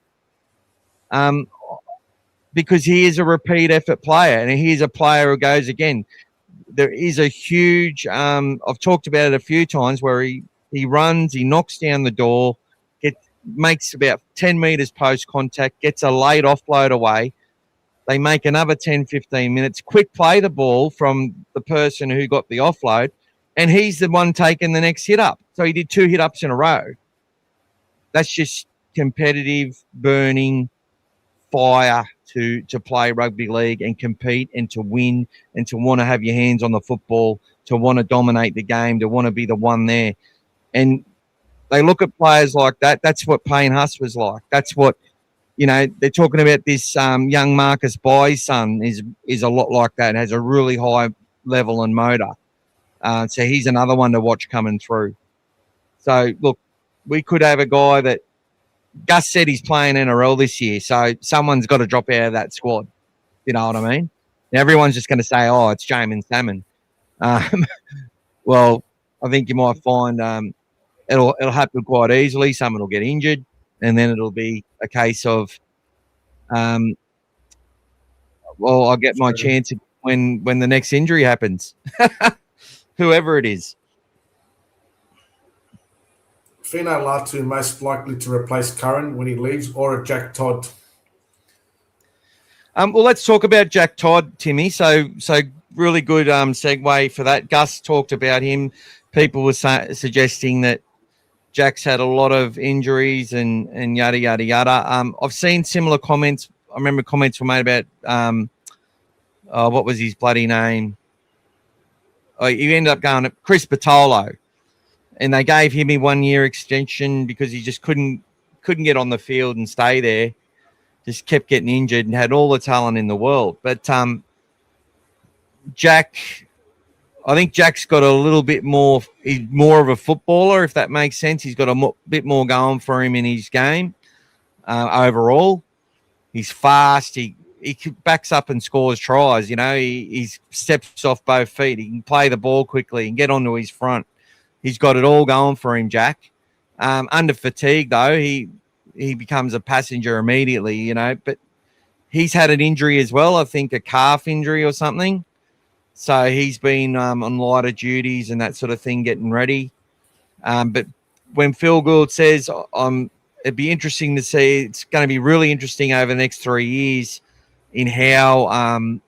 because he is a repeat effort player, and he's a player who goes again. There is a huge, I've talked about it a few times, where he runs, he knocks down the door, makes about 10 metres post contact, gets a late offload away. They make another 10, 15 minutes, quick play the ball from the person who got the offload, and he's the one taking the next hit up. So he did 2 hit ups in a row. That's just competitive, burning fire to play rugby league and compete and to win and to want to have your hands on the football, to want to dominate the game, to want to be the one there. And they look at players like that. That's what Payne Huss was like. That's what, you know, they're talking about this young Marcus Bye's son is a lot like that, has a really high level and motor. So he's another one to watch coming through. So, look, we could have a guy that Gus said he's playing NRL this year, so someone's got to drop out of that squad. You know what I mean? Now, everyone's just going to say, oh, it's Jamin Salmon. Well, I think you might find it'll happen quite easily. Someone will get injured, and then it'll be a case of, well, I'll get my chance when the next injury happens, whoever it is. Finau-Latu most likely to replace Curran when he leaves, or a Jack Todd? Well, let's talk about Jack Todd, Timmy. So really good segue for that. Gus talked about him. People were suggesting that Jack's had a lot of injuries and yada, yada, yada. I've seen similar comments. I remember comments were made about what was his bloody name? Oh, he ended up going to Chris Bartolo. And they gave him a 1-year extension because he just couldn't get on the field and stay there. Just kept getting injured and had all the talent in the world. But Jack, I think Jack's got a little bit more. He's more of a footballer, if that makes sense. He's got a bit more going for him in his game overall. He's fast. He backs up and scores tries. You know, he steps off both feet. He can play the ball quickly and get onto his front. He's got it all going for him, Jack. Under fatigue, though, he becomes a passenger immediately, you know. But he's had an injury as well, I think a calf injury or something. So he's been on lighter duties and that sort of thing, getting ready. But when Phil Gould says, it'd be interesting to see, it's going to be really interesting over the next 3 years in how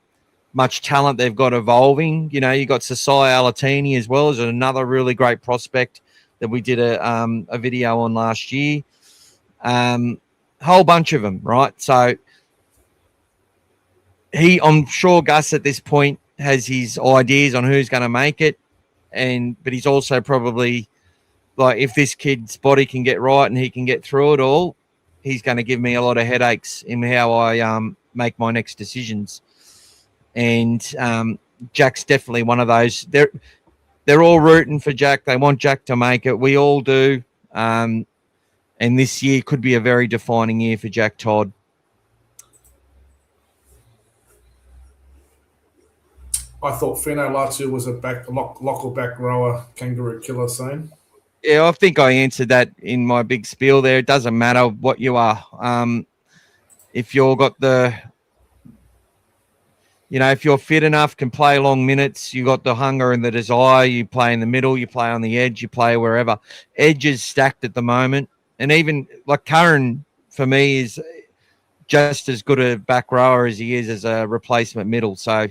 much talent they've got evolving. You know, you got Sasai Alatini as well as another really great prospect that we did a video on last year. Whole bunch of them, right? So I'm sure Gus at this point has his ideas on who's going to make it, but he's also probably like, if this kid's body can get right and he can get through it all, he's going to give me a lot of headaches in how I make my next decisions. And Jack's definitely one of those. They're all rooting for Jack. They want Jack to make it. We all do. And this year could be a very defining year for Jack Todd. I thought Finau-Latu was a lock or back rower, kangaroo killer scene. Yeah, I think I answered that in my big spiel there. It doesn't matter what you are. If you've got the if you're fit enough, can play long minutes, you got the hunger and the desire, you play in the middle, you play on the edge, you play wherever. Edge is stacked at the moment. And even like Curran, for me, is just as good a back rower as he is as a replacement middle. So a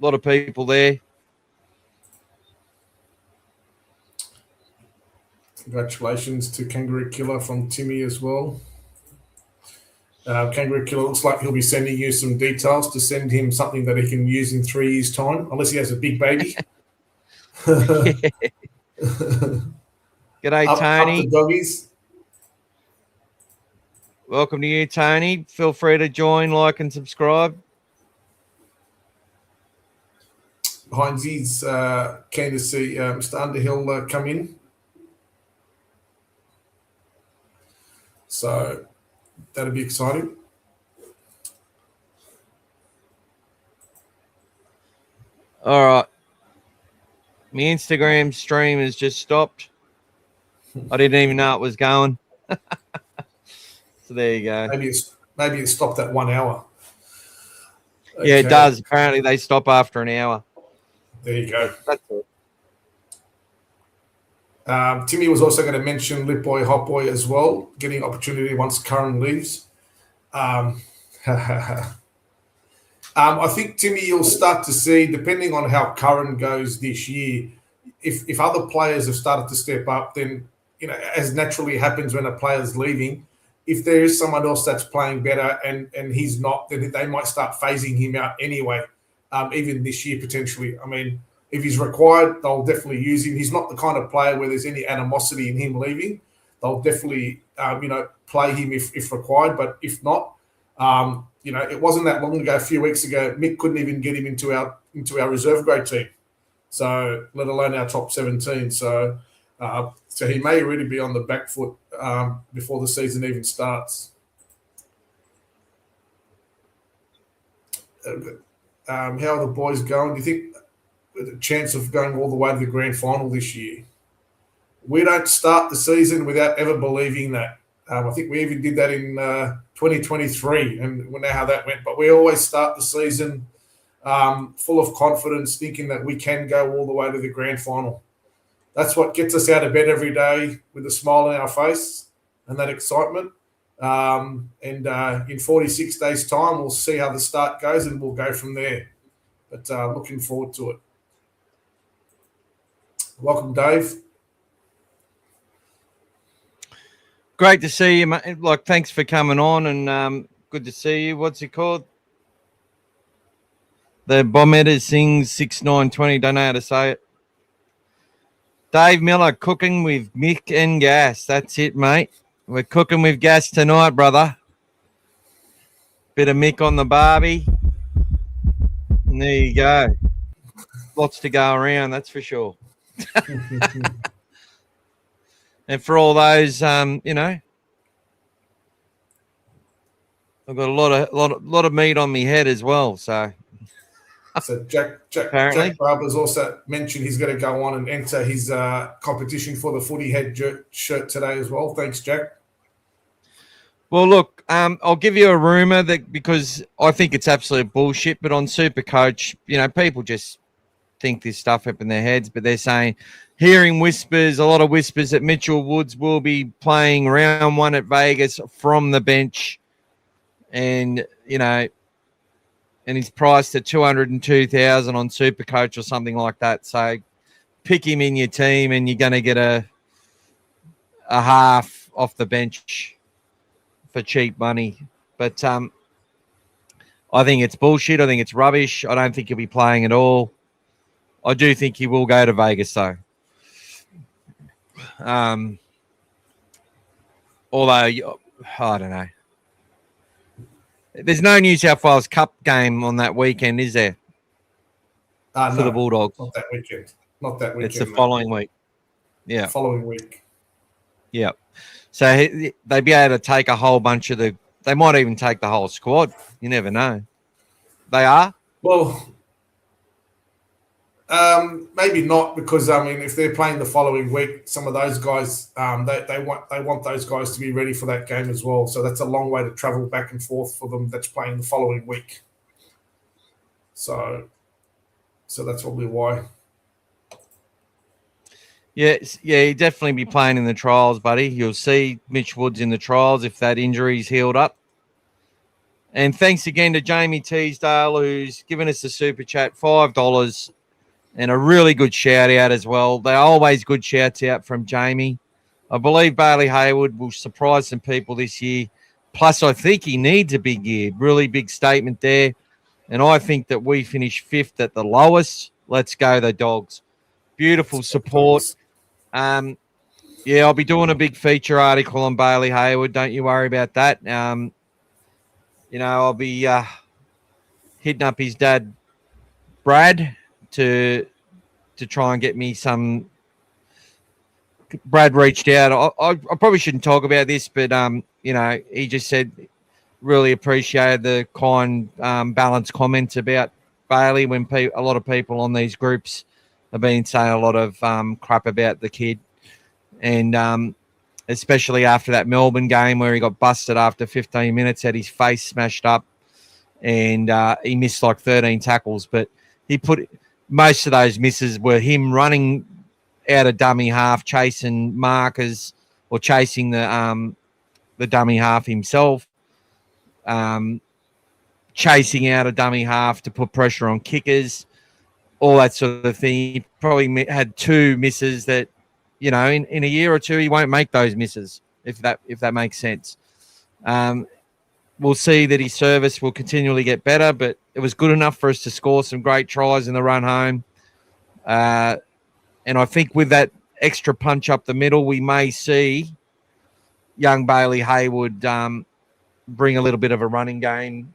lot of people there. Congratulations to Kangaroo Killer from Timmy as well. Kangaroo Killer looks like he'll be sending you some details to send him something that he can use in 3 years' time, unless he has a big baby. G'day, Up Tony. the doggies. Welcome to you, Tony. Feel free to join, like, and subscribe. Heinzie's keen to see Mr. Underhill come in. So that'll be exciting. All right. My Instagram stream has just stopped. I didn't even know it was going. So there you go. Maybe it stopped at 1 hour. Okay. Yeah, it does. Apparently they stop after an hour. There you go. That's it. Timmy was also going to mention Lip Boy, Hot Boy as well, getting opportunity once Curran leaves. I think, Timmy, you'll start to see, depending on how Curran goes this year, if other players have started to step up, then, as naturally happens when a player's leaving, if there is someone else that's playing better and he's not, then they might start phasing him out anyway, even this year potentially. I mean, if he's required, they'll definitely use him. He's not the kind of player where there's any animosity in him leaving. They'll definitely, play him if required. But if not, it wasn't that long ago, a few weeks ago, Mick couldn't even get him into our reserve grade team. So let alone our top 17. So he may really be on the back foot before the season even starts. How are the boys going? Do you think the chance of going all the way to the grand final this year? We don't start the season without ever believing that. I think we even did that in 2023, and we know how that went. But we always start the season full of confidence, thinking that we can go all the way to the grand final. That's what gets us out of bed every day with a smile on our face and that excitement. In 46 days' time, we'll see how the start goes and we'll go from there. But looking forward to it. Welcome, Dave. Great to see you, mate. Like, thanks for coming on, and good to see you. What's it called? The Bombetter sings 6920. Don't know how to say it. Dave Miller, cooking with Mick and gas. That's it, mate. We're cooking with gas tonight, brother. Bit of Mick on the barbie. And there you go. Lots to go around, that's for sure. And for all those, I've got a lot of meat on my head as well. So Jack Barber's also mentioned he's going to go on and enter his competition for the Footy Head shirt today as well. Thanks, Jack. Well, look, I'll give you a rumor that, because I think it's absolute bullshit, but on Supercoach, people just think this stuff up in their heads, but they're saying, hearing whispers, a lot of whispers, that Mitchell Woods will be playing round 1 at Vegas from the bench, and and he's priced at 202,000 on Supercoach or something like that. So pick him in your team, and you're going to get a half off the bench for cheap money. But I think it's bullshit. I think it's rubbish. I don't think he'll be playing at all. I do think he will go to Vegas, though. Although, I don't know. There's no New South Wales Cup game on that weekend, is there? For the Bulldogs? Not that weekend. It's the following week. Yeah. Following week. Yeah. So they'd be able to take a whole bunch of they might even take the whole squad. You never know. They are? Well, maybe not, because if they're playing the following week, some of those guys they want those guys to be ready for that game as well. So that's a long way to travel back and forth for them. That's playing the following week. So that's probably why. Yeah, he'd definitely be playing in the trials, buddy. You'll see Mitch Woods in the trials if that injury's healed up. And thanks again to Jamie Teasdale, who's given us a super chat, $5, and a really good shout out as well. They're always good shouts out from Jamie. I believe Bailey Hayward will surprise some people this year. Plus, I think he needs a big year. Really big statement there. And I think that we finish 5th at the lowest. Let's go, the Dogs. Beautiful support. I'll be doing a big feature article on Bailey Hayward. Don't you worry about that. I'll be hitting up his dad, Brad, to try and get me some. Brad reached out. I probably shouldn't talk about this, but he just said really appreciated the kind, balanced comments about Bailey when a lot of people on these groups have been saying a lot of crap about the kid, and especially after that Melbourne game where he got busted after 15 minutes, had his face smashed up, and he missed like 13 tackles. But he put most of those misses were him running out of dummy half, chasing markers or chasing the dummy half himself, chasing out a dummy half to put pressure on kickers, all that sort of thing. He probably had 2 misses that, in a year or two, he won't make those misses, if that makes sense. We'll see that his service will continually get better, but it was good enough for us to score some great tries in the run home. And I think with that extra punch up the middle, we may see young Bailey Hayward bring a little bit of a running game.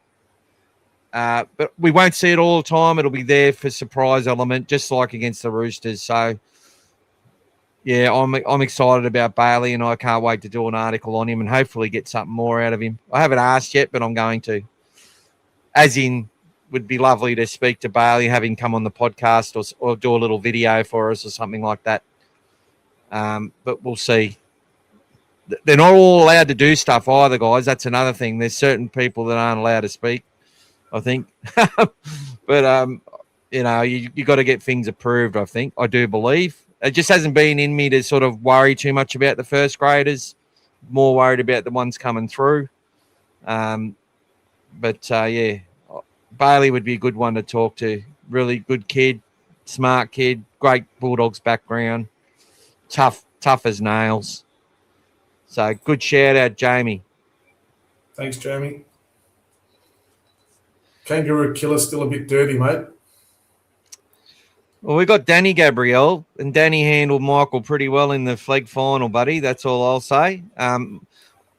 But we won't see it all the time. It'll be there for surprise element, just like against the Roosters. So, yeah, I'm excited about Bailey, and I can't wait to do an article on him and hopefully get something more out of him. I haven't asked yet, but I'm going to. As in, would be lovely to speak to Bailey, have him come on the podcast or do a little video for us or something like that. But we'll see. They're not all allowed to do stuff either, guys. That's another thing. There's certain people that aren't allowed to speak, I think. But, you got to get things approved, I think. I do believe. It just hasn't been in me to sort of worry too much about the first graders. More worried about the ones coming through. Bailey would be a good one to talk to. Really good kid, smart kid, great Bulldogs background, tough as nails. So good shout out, Jamie. Thanks, Jamie. Kangaroo Killer still a bit dirty, mate. Well, we got Danny Gabriel, and Danny handled Michael pretty well in the flag final, buddy. That's all I'll say.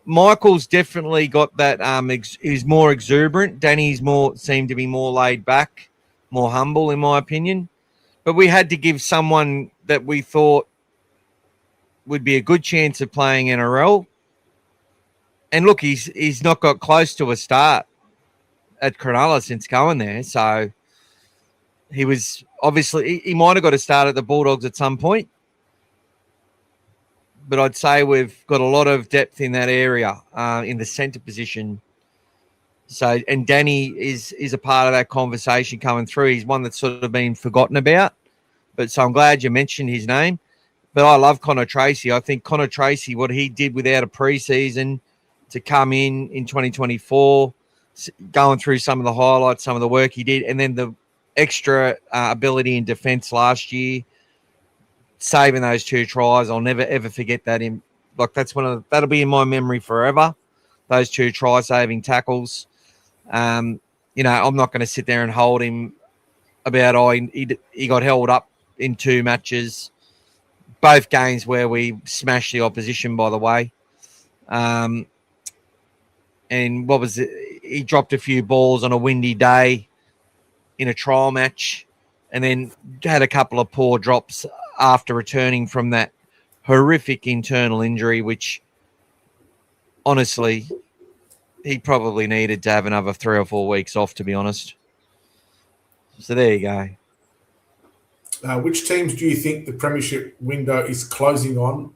Michael's definitely got that. He's more exuberant. Danny's seemed to be more laid back, more humble, in my opinion. But we had to give someone that we thought would be a good chance of playing NRL. And look, he's not got close to a start at Cronulla since going there. So he was obviously he might have got a start at the Bulldogs at some point. But I'd say we've got a lot of depth in that area, in the centre position. So, and Danny is a part of that conversation coming through. He's one that's sort of been forgotten about. But so I'm glad you mentioned his name. But I love Connor Tracy. I think Connor Tracy, what he did without a preseason to come in 2024, going through some of the highlights, some of the work he did, and then the extra ability in defence last year, saving those 2 tries. I'll never, ever forget that. That'll be in my memory forever, those 2 try-saving tackles. I'm not going to sit there and hold him about, he got held up in 2 matches, both games where we smashed the opposition, by the way. And what was it? He dropped a few balls on a windy day in a trial match, and then had a couple of poor drops after returning from that horrific internal injury, which honestly, he probably needed to have another 3 or 4 weeks off, to be honest. So there you go. Which teams do you think the premiership window is closing on,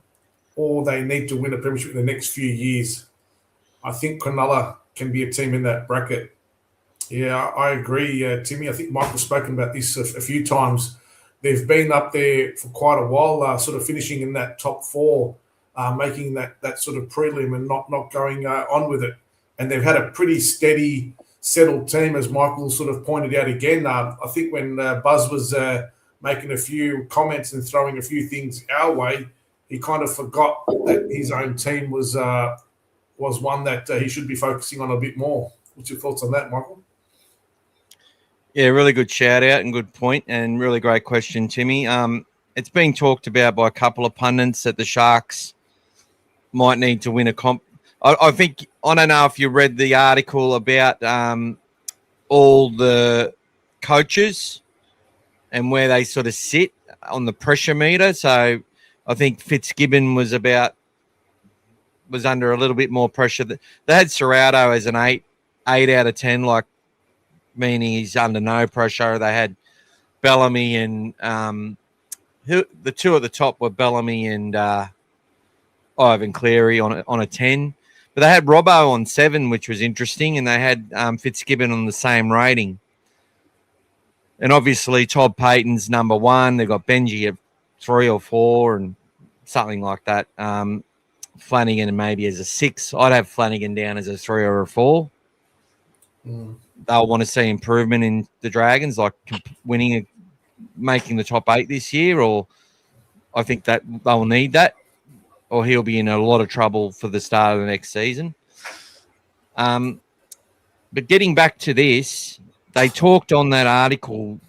or they need to win a premiership in the next few years? I think Cronulla can be a team in that bracket. Yeah, I agree, Timmy. I think Michael's spoken about this a few times. They've been up there for quite a while, sort of finishing in that top four, making that sort of prelim and not going on with it. And they've had a pretty steady, settled team, as Michael sort of pointed out again. I think when Buzz was making a few comments and throwing a few things our way, he kind of forgot that his own team was one that he should be focusing on a bit more. What's your thoughts on that, Michael? Yeah, really good shout out and good point, and really great question, Timmy. It's being talked about by a couple of pundits that the Sharks might need to win a comp. I think, I don't know if you read the article about all the coaches and where they sort of sit on the pressure meter. So I think Fitzgibbon was under a little bit more pressure. They had Serrato as an 8 out of 10, like, meaning he's under no pressure. They had Bellamy and the two at the top were Bellamy and Ivan Cleary on a 10. But they had Robbo on 7, which was interesting, and they had Fitzgibbon on the same rating. And obviously Todd Payton's number 1. They've got Benji at 3 or 4 and something like that. Flanagan maybe as a 6. I'd have Flanagan down as a 3 or a 4. They'll want to see improvement in the Dragons, like making the top 8 this year, or I think that they'll need that, or he'll be in a lot of trouble for the start of the next season. But getting back to this, they talked on that article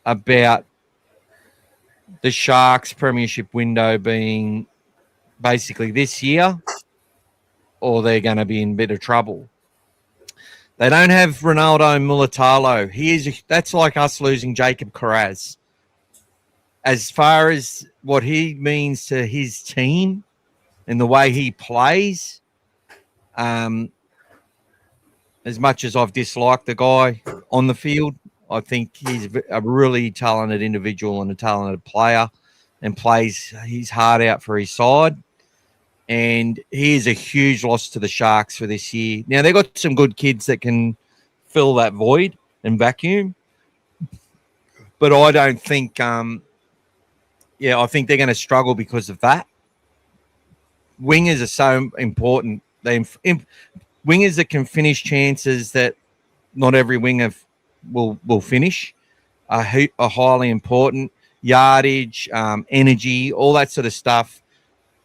about the Sharks' premiership window being basically this year, or they're going to be in a bit of trouble. They don't have Ronaldo Mulatalo. That's like us losing Jacob Carraz. As far as what he means to his team and the way he plays, as much as I've disliked the guy on the field, I think he's a really talented individual and a talented player and plays his heart out for his side. And he is a huge loss to the Sharks for this year. Now, they've got some good kids that can fill that void and vacuum. But I don't think, I think they're going to struggle because of that. Wingers are so important. Wingers that can finish chances that not every winger will finish are highly important. Yardage, energy, all that sort of stuff.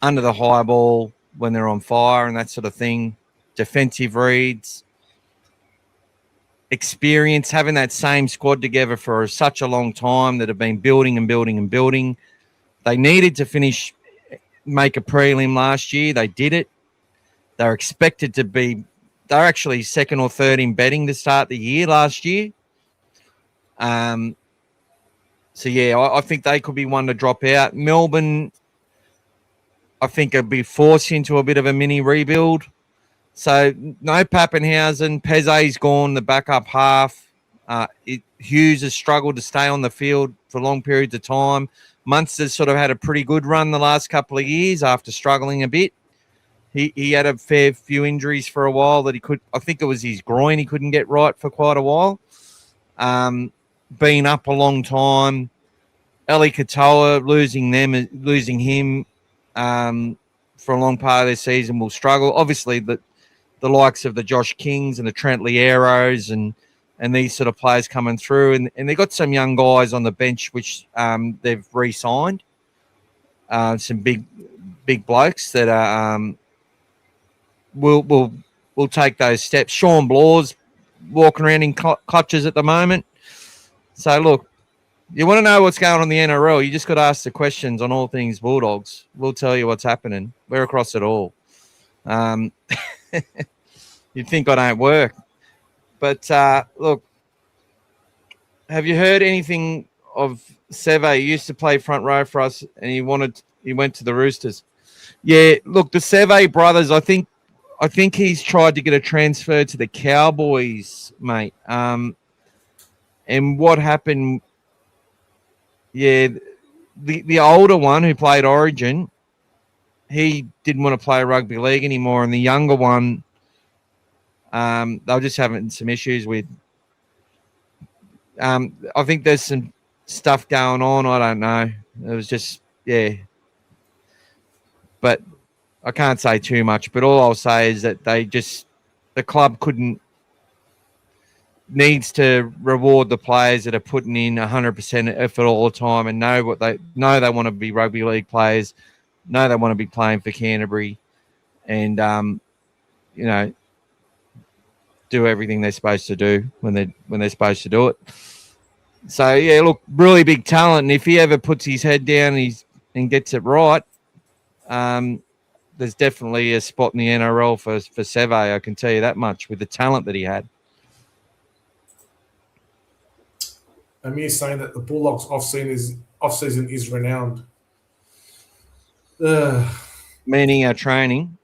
Under the high ball when they're on fire and that sort of thing. Defensive reads. Experience, having that same squad together for such a long time that have been building and building and building. They needed to make a prelim last year. They did it. They're expected to be, they're actually 2nd or 3rd in betting to start the year last year. I think they could be one to drop out. Melbourne, I think it'd be forced into a bit of a mini rebuild. So no Pappenhausen. Peze's gone, the backup half. Hughes has struggled to stay on the field for long periods of time. Munster's sort of had a pretty good run the last couple of years after struggling a bit. He had a fair few injuries for a while that I think it was his groin he couldn't get right for quite a while. Been up a long time. Eli Katoa, losing him for a long part of their season will struggle. Obviously, the likes of the Josh Kings and the Trent Lieros and these sort of players coming through. And they've got some young guys on the bench which they've re-signed. Some big blokes that are will take those steps. Sean Blaw's walking around in clutches at the moment. So, look, you want to know what's going on in the NRL, you just got to ask the questions on All Things Bulldogs. We'll tell you what's happening. We're across it all. You'd think I don't work. But, look, have you heard anything of Seve? He used to play front row for us, and he went to the Roosters. Yeah, look, the Seve brothers, I think he's tried to get a transfer to the Cowboys, mate. And what happened... Yeah, the older one who played Origin, he didn't want to play rugby league anymore, and the younger one, they were just having some issues with I think there's some stuff going on. I don't know. It was just, yeah. But I can't say too much. But all I'll say is that the club needs to reward the players that are putting in 100% effort all the time and know they want to be rugby league players, know they want to be playing for Canterbury, and do everything they're supposed to do when they're supposed to do it. So yeah, look, really big talent, and if he ever puts his head down and gets it right, there's definitely a spot in the NRL for Seve. I can tell you that much with the talent that he had. Amir's saying that the Bulldogs off-season is renowned. Meaning our training.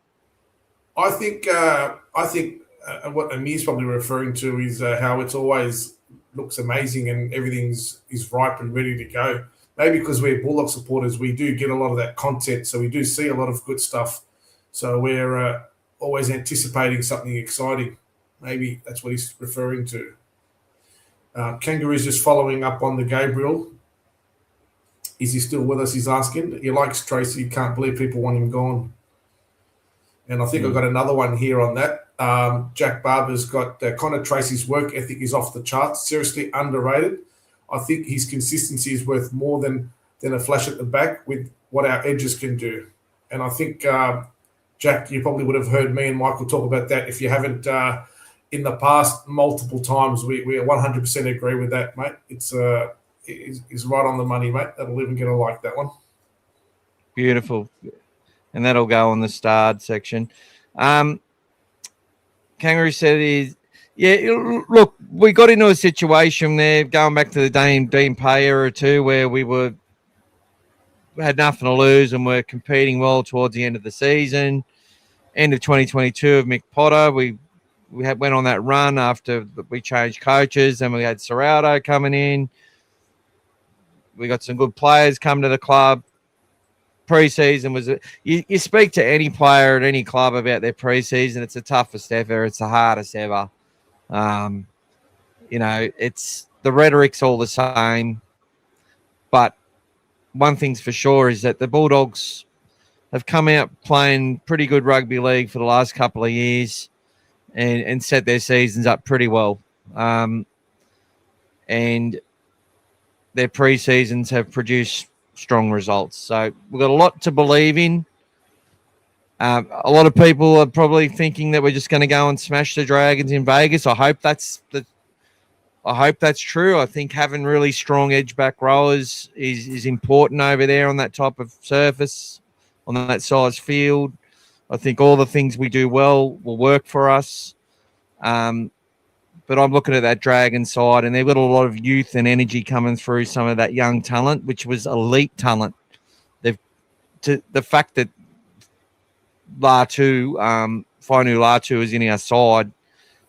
I think what Amir's probably referring to is how it's always looks amazing and everything's ripe and ready to go. Maybe because we're Bulldog supporters, we do get a lot of that content, so we do see a lot of good stuff. So we're always anticipating something exciting. Maybe that's what he's referring to. Kangaroo's just following up on the Gabriel. Is he still with us? He's asking. He likes Tracy. Can't believe people want him gone. And I think I've got another one here on that. Jack Barber's got Connor Tracy's work ethic is off the charts. Seriously underrated. I think his consistency is worth more than a flash at the back with what our edges can do. And I think, Jack, you probably would have heard me and Michael talk about that. If you haven't in the past multiple times, we 100% agree with that, mate. It's right on the money, mate. That'll even get a like, that one. Beautiful. And that'll go on the starred section. Kangaroo said look, we got into a situation there, going back to the Dean Pay era too, where we had nothing to lose and we're competing well towards the end of the season. End of 2022 of Mick Potter, we went on that run after we changed coaches, and we had Serrato coming in. We got some good players coming to the club. Pre-season was you speak to any player at any club about their pre-season, it's the toughest ever, it's the hardest ever. It's the rhetoric's all the same, but one thing's for sure is that the Bulldogs have come out playing pretty good rugby league for the last couple of years and set their seasons up pretty well. And their pre-seasons have produced strong results. So we've got a lot to believe in. A lot of people are probably thinking that we're just going to go and smash the Dragons in Vegas. I hope that's true. I think having really strong edge back rowers is important over there on that type of surface, on that size field. I think all the things we do well will work for us. But I'm looking at that Dragon side, and they've got a lot of youth and energy coming through some of that young talent, which was elite talent. The fact that Fainu Latu is in our side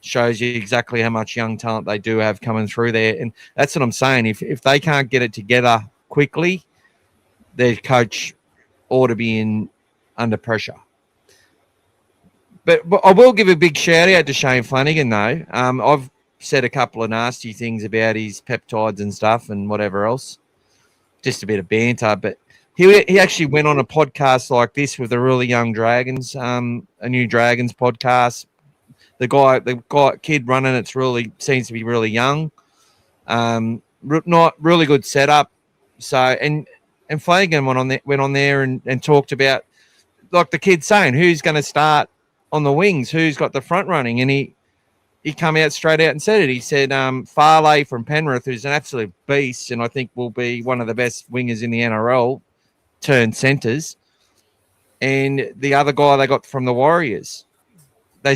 shows you exactly how much young talent they do have coming through there. And that's what I'm saying. If they can't get it together quickly, their coach ought to be under pressure. But I will give a big shout out to Shane Flanagan, though. I've said a couple of nasty things about his peptides and stuff and whatever else. Just a bit of banter. But he actually went on a podcast like this with the really young Dragons, a new Dragons podcast. The kid running it's really seems to be really young. Not really good setup. So and Flanagan went on there and talked about, like the kid saying, who's going to start on the wings, who's got the front running, and he come out straight out and said it. He said Farley from Penrith, who's an absolute beast, and I think will be one of the best wingers in the NRL, turned centres, and the other guy they got from the Warriors. He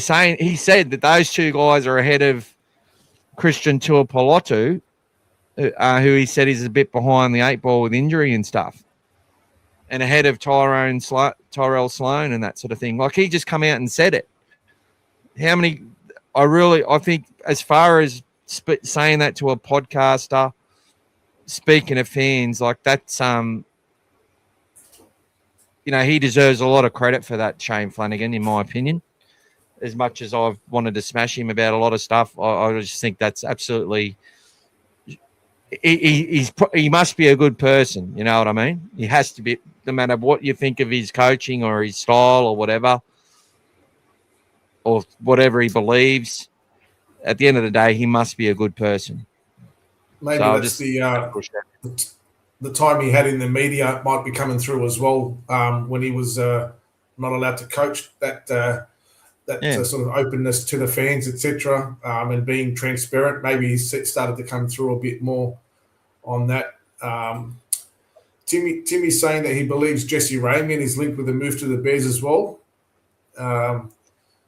said that those two guys are ahead of Christian Tuipulotu, who he said is a bit behind the eight ball with injury and stuff, and ahead of Tyrell Sloan and that sort of thing. Like, he just come out and said it. I think as far as saying that to a podcaster, speaking of fans, like that's, he deserves a lot of credit for that, Shane Flanagan, in my opinion. As much as I've wanted to smash him about a lot of stuff, I just think that's absolutely he must be a good person. You know what I mean? He has to be, no matter what you think of his coaching or his style or whatever he believes. At the end of the day, he must be a good person. Maybe so that's the time he had in the media might be coming through as well, when he was not allowed to coach, that sort of openness to the fans, etc., and being transparent. Maybe he started to come through a bit more on that. Timmy's saying that he believes Jesse Ramian is linked with the move to the Bears as well.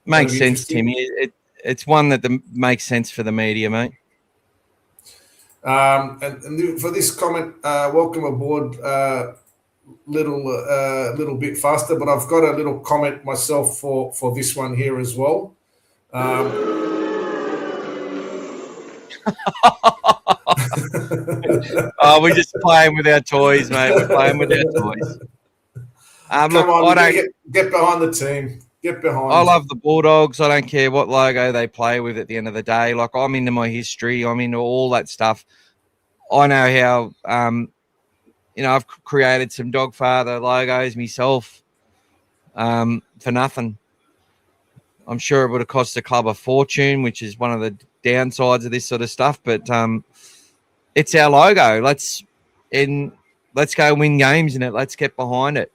Makes sense, Timmy. It's one that makes sense for the media, mate. And for this comment, welcome aboard. Little bit faster, but I've got a little comment myself for this one here as well. We're just playing with our toys, mate. We're playing with our toys. Come on, get behind the team. Get behind. I love the Bulldogs. I don't care what logo they play with at the end of the day. Like, I'm into my history. I'm into all that stuff. I know how, I've created some Dogfather logos myself for nothing. I'm sure it would have cost the club a fortune, which is one of the downsides of this sort of stuff. But it's our logo. Let's go win games in it. Let's get behind it.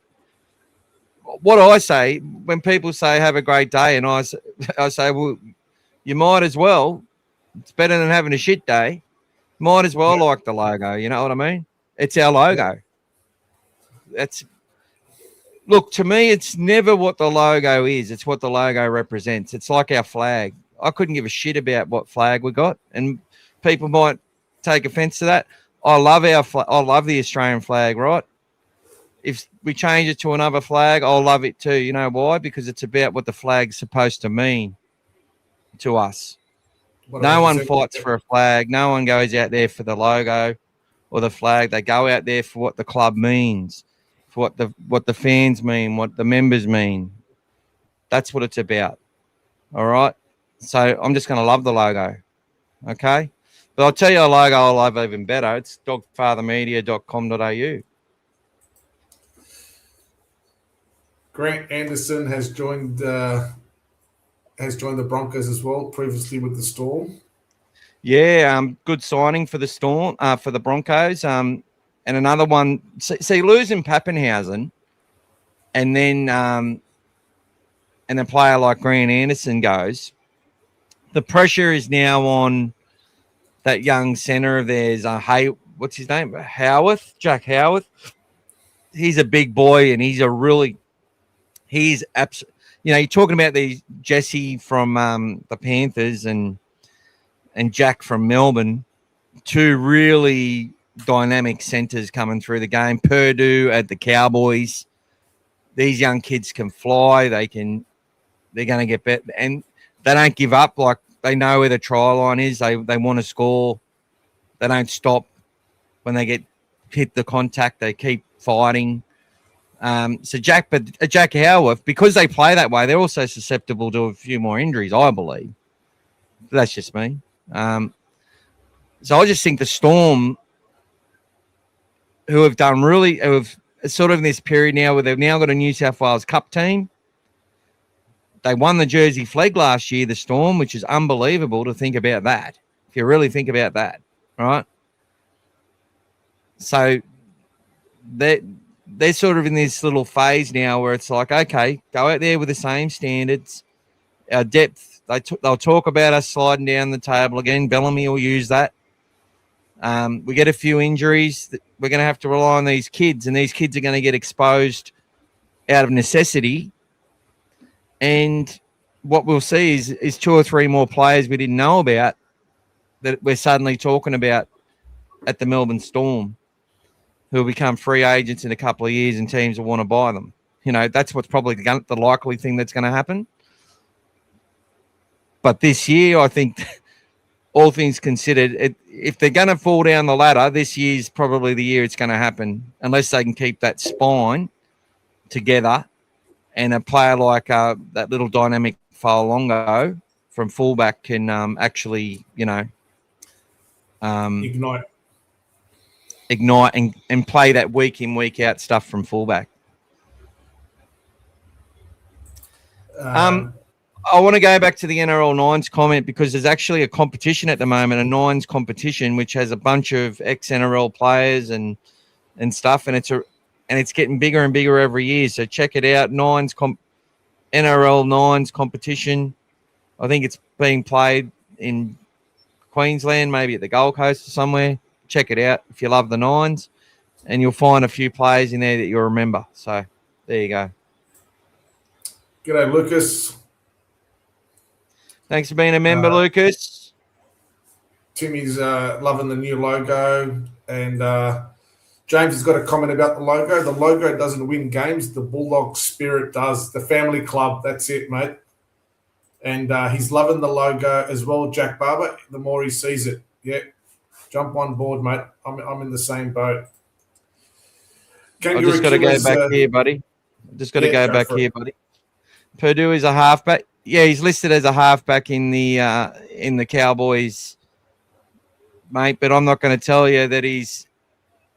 What I say when people say have a great day, and I say, well, you might as well. It's better than having a shit day. Might as well like the logo. You know what I mean? It's our logo. Look, to me, it's never what the logo is. It's what the logo represents. It's like our flag. I couldn't give a shit about what flag we got, and people might take offense to that. I love our flag. I love the Australian flag, right? If we change it to another flag, I'll love it too. You know why? Because it's about what the flag's supposed to mean to us. No one fights for a flag. No one goes out there for the logo or the flag. They go out there for what the club means, for what the fans mean, what the members mean. That's what it's about. All right? So I'm just going to love the logo. Okay? But I'll tell you a logo I love even better. It's dogfathermedia.com.au. Grant Anderson has joined the Broncos as well, previously with the Storm. Yeah, good signing for the Storm, for the Broncos. And another one. See, losing Pappenhausen, and then a player like Grant Anderson goes. The pressure is now on that young centre of theirs. What's his name? Jack Howarth. He's a big boy, and he's absolutely. You're talking about these Jesse from the Panthers and Jack from Melbourne, two really dynamic centres coming through the game. Purdue at the Cowboys. These young kids can fly. They're going to get better, and they don't give up. Like, they know where the try line is. They want to score. They don't stop when they hit the contact. They keep fighting. So Jack Howarth, because they play that way, they're also susceptible to a few more injuries, I believe. That's just me. So I just think the Storm, who have sort of in this period now where they've now got a New South Wales Cup team. They won the Jersey Flegg last year, the Storm, which is unbelievable to think about that. If you really think about that, right? So they're sort of in this little phase now where it's like, okay, go out there with the same standards. Our depth, they'll talk about us sliding down the table again. Bellamy will use that. We get a few injuries. We're going to have to rely on these kids, and these kids are going to get exposed out of necessity. And what we'll see is two or three more players we didn't know about that we're suddenly talking about at the Melbourne Storm, who will become free agents in a couple of years, and teams will want to buy them. That's what's probably the likely thing that's going to happen. But this year, I think, all things considered, if they're going to fall down the ladder, this year's probably the year it's going to happen, unless they can keep that spine together. And a player like that little dynamic Fa'alongo from fullback can actually, ignite. ignite and play that week in, week out stuff from fullback. I want to go back to the NRL Nines comment because there's actually a competition at the moment, a Nines competition, which has a bunch of ex-NRL players and stuff, and it's getting bigger and bigger every year. So check it out, NRL Nines competition. I think it's being played in Queensland, maybe at the Gold Coast or somewhere. Check it out if you love the Nines, and you'll find a few players in there that you'll remember. So there you go. G'day, Lucas. Thanks for being a member, Lucas. Timmy's loving the new logo, and James has got a comment about the logo. The logo doesn't win games. The Bulldog spirit does. The family club, that's it, mate. And he's loving the logo as well, Jack Barber, the more he sees it. Yeah, jump on board, mate. I'm in the same boat. I just got to go back here, buddy. Purdue is a halfback. Yeah, he's listed as a halfback in the Cowboys, mate. But I'm not going to tell you that he's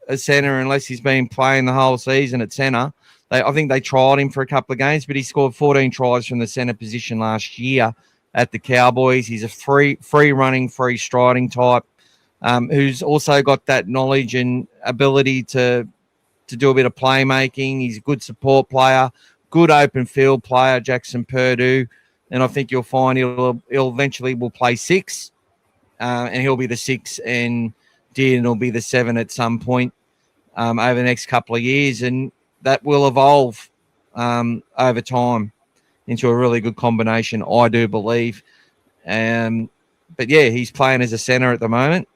a centre unless he's been playing the whole season at centre. I think they tried him for a couple of games, but he scored 14 tries from the centre position last year at the Cowboys. He's a free running, free striding type who's also got that knowledge and ability to do a bit of playmaking. He's a good support player, good open field player, Jackson Purdue. And I think you'll find he'll eventually will play 6, and he'll be the 6, and Dearden will be the 7 at some point over the next couple of years, and that will evolve over time into a really good combination, I do believe. But yeah, he's playing as a centre at the moment,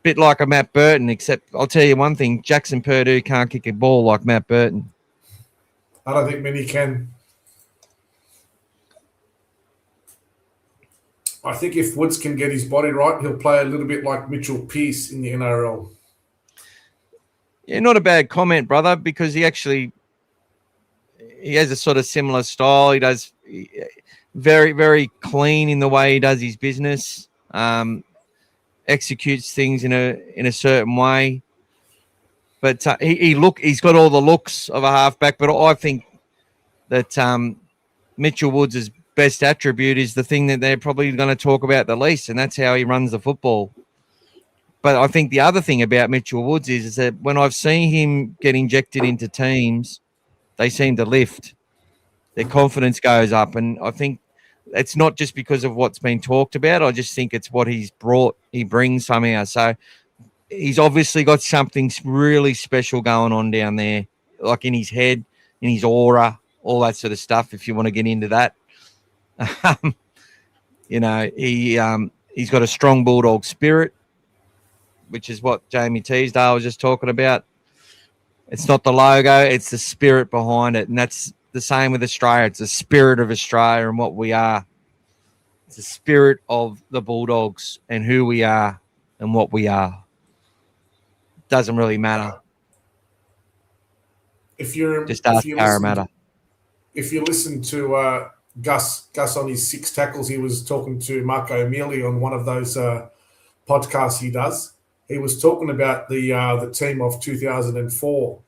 bit like a Matt Burton, except I'll tell you one thing: Jackson Purdue can't kick a ball like Matt Burton. I don't think many can. I think if Woods can get his body right, he'll play a little bit like Mitchell Pearce in the NRL. Yeah, not a bad comment, brother, because he has a sort of similar style. He does very, very clean in the way he does his business, executes things in a certain way. But he's got all the looks of a halfback. But I think that Mitchell Woods' best attribute is the thing that they're probably going to talk about the least, and that's how he runs the football. But I think the other thing about Mitchell Woods is that when I've seen him get injected into teams, they seem to lift. Their confidence goes up, and I think it's not just because of what's been talked about. I just think it's what he brings somehow. So he's obviously got something really special going on down there, like in his head, in his aura, all that sort of stuff, if you want to get into that. He's got a strong Bulldog spirit, which is what Jamie Teasdale was just talking about. It's not the logo, it's the spirit behind it. And that's the same with Australia. It's the spirit of Australia and what we are. It's the spirit of the Bulldogs and who we are and what we are. Doesn't really matter. If you listen to Gus on his 6 tackles, he was talking to Marco Mealy on one of those podcasts he does. He was talking about the team of 2004,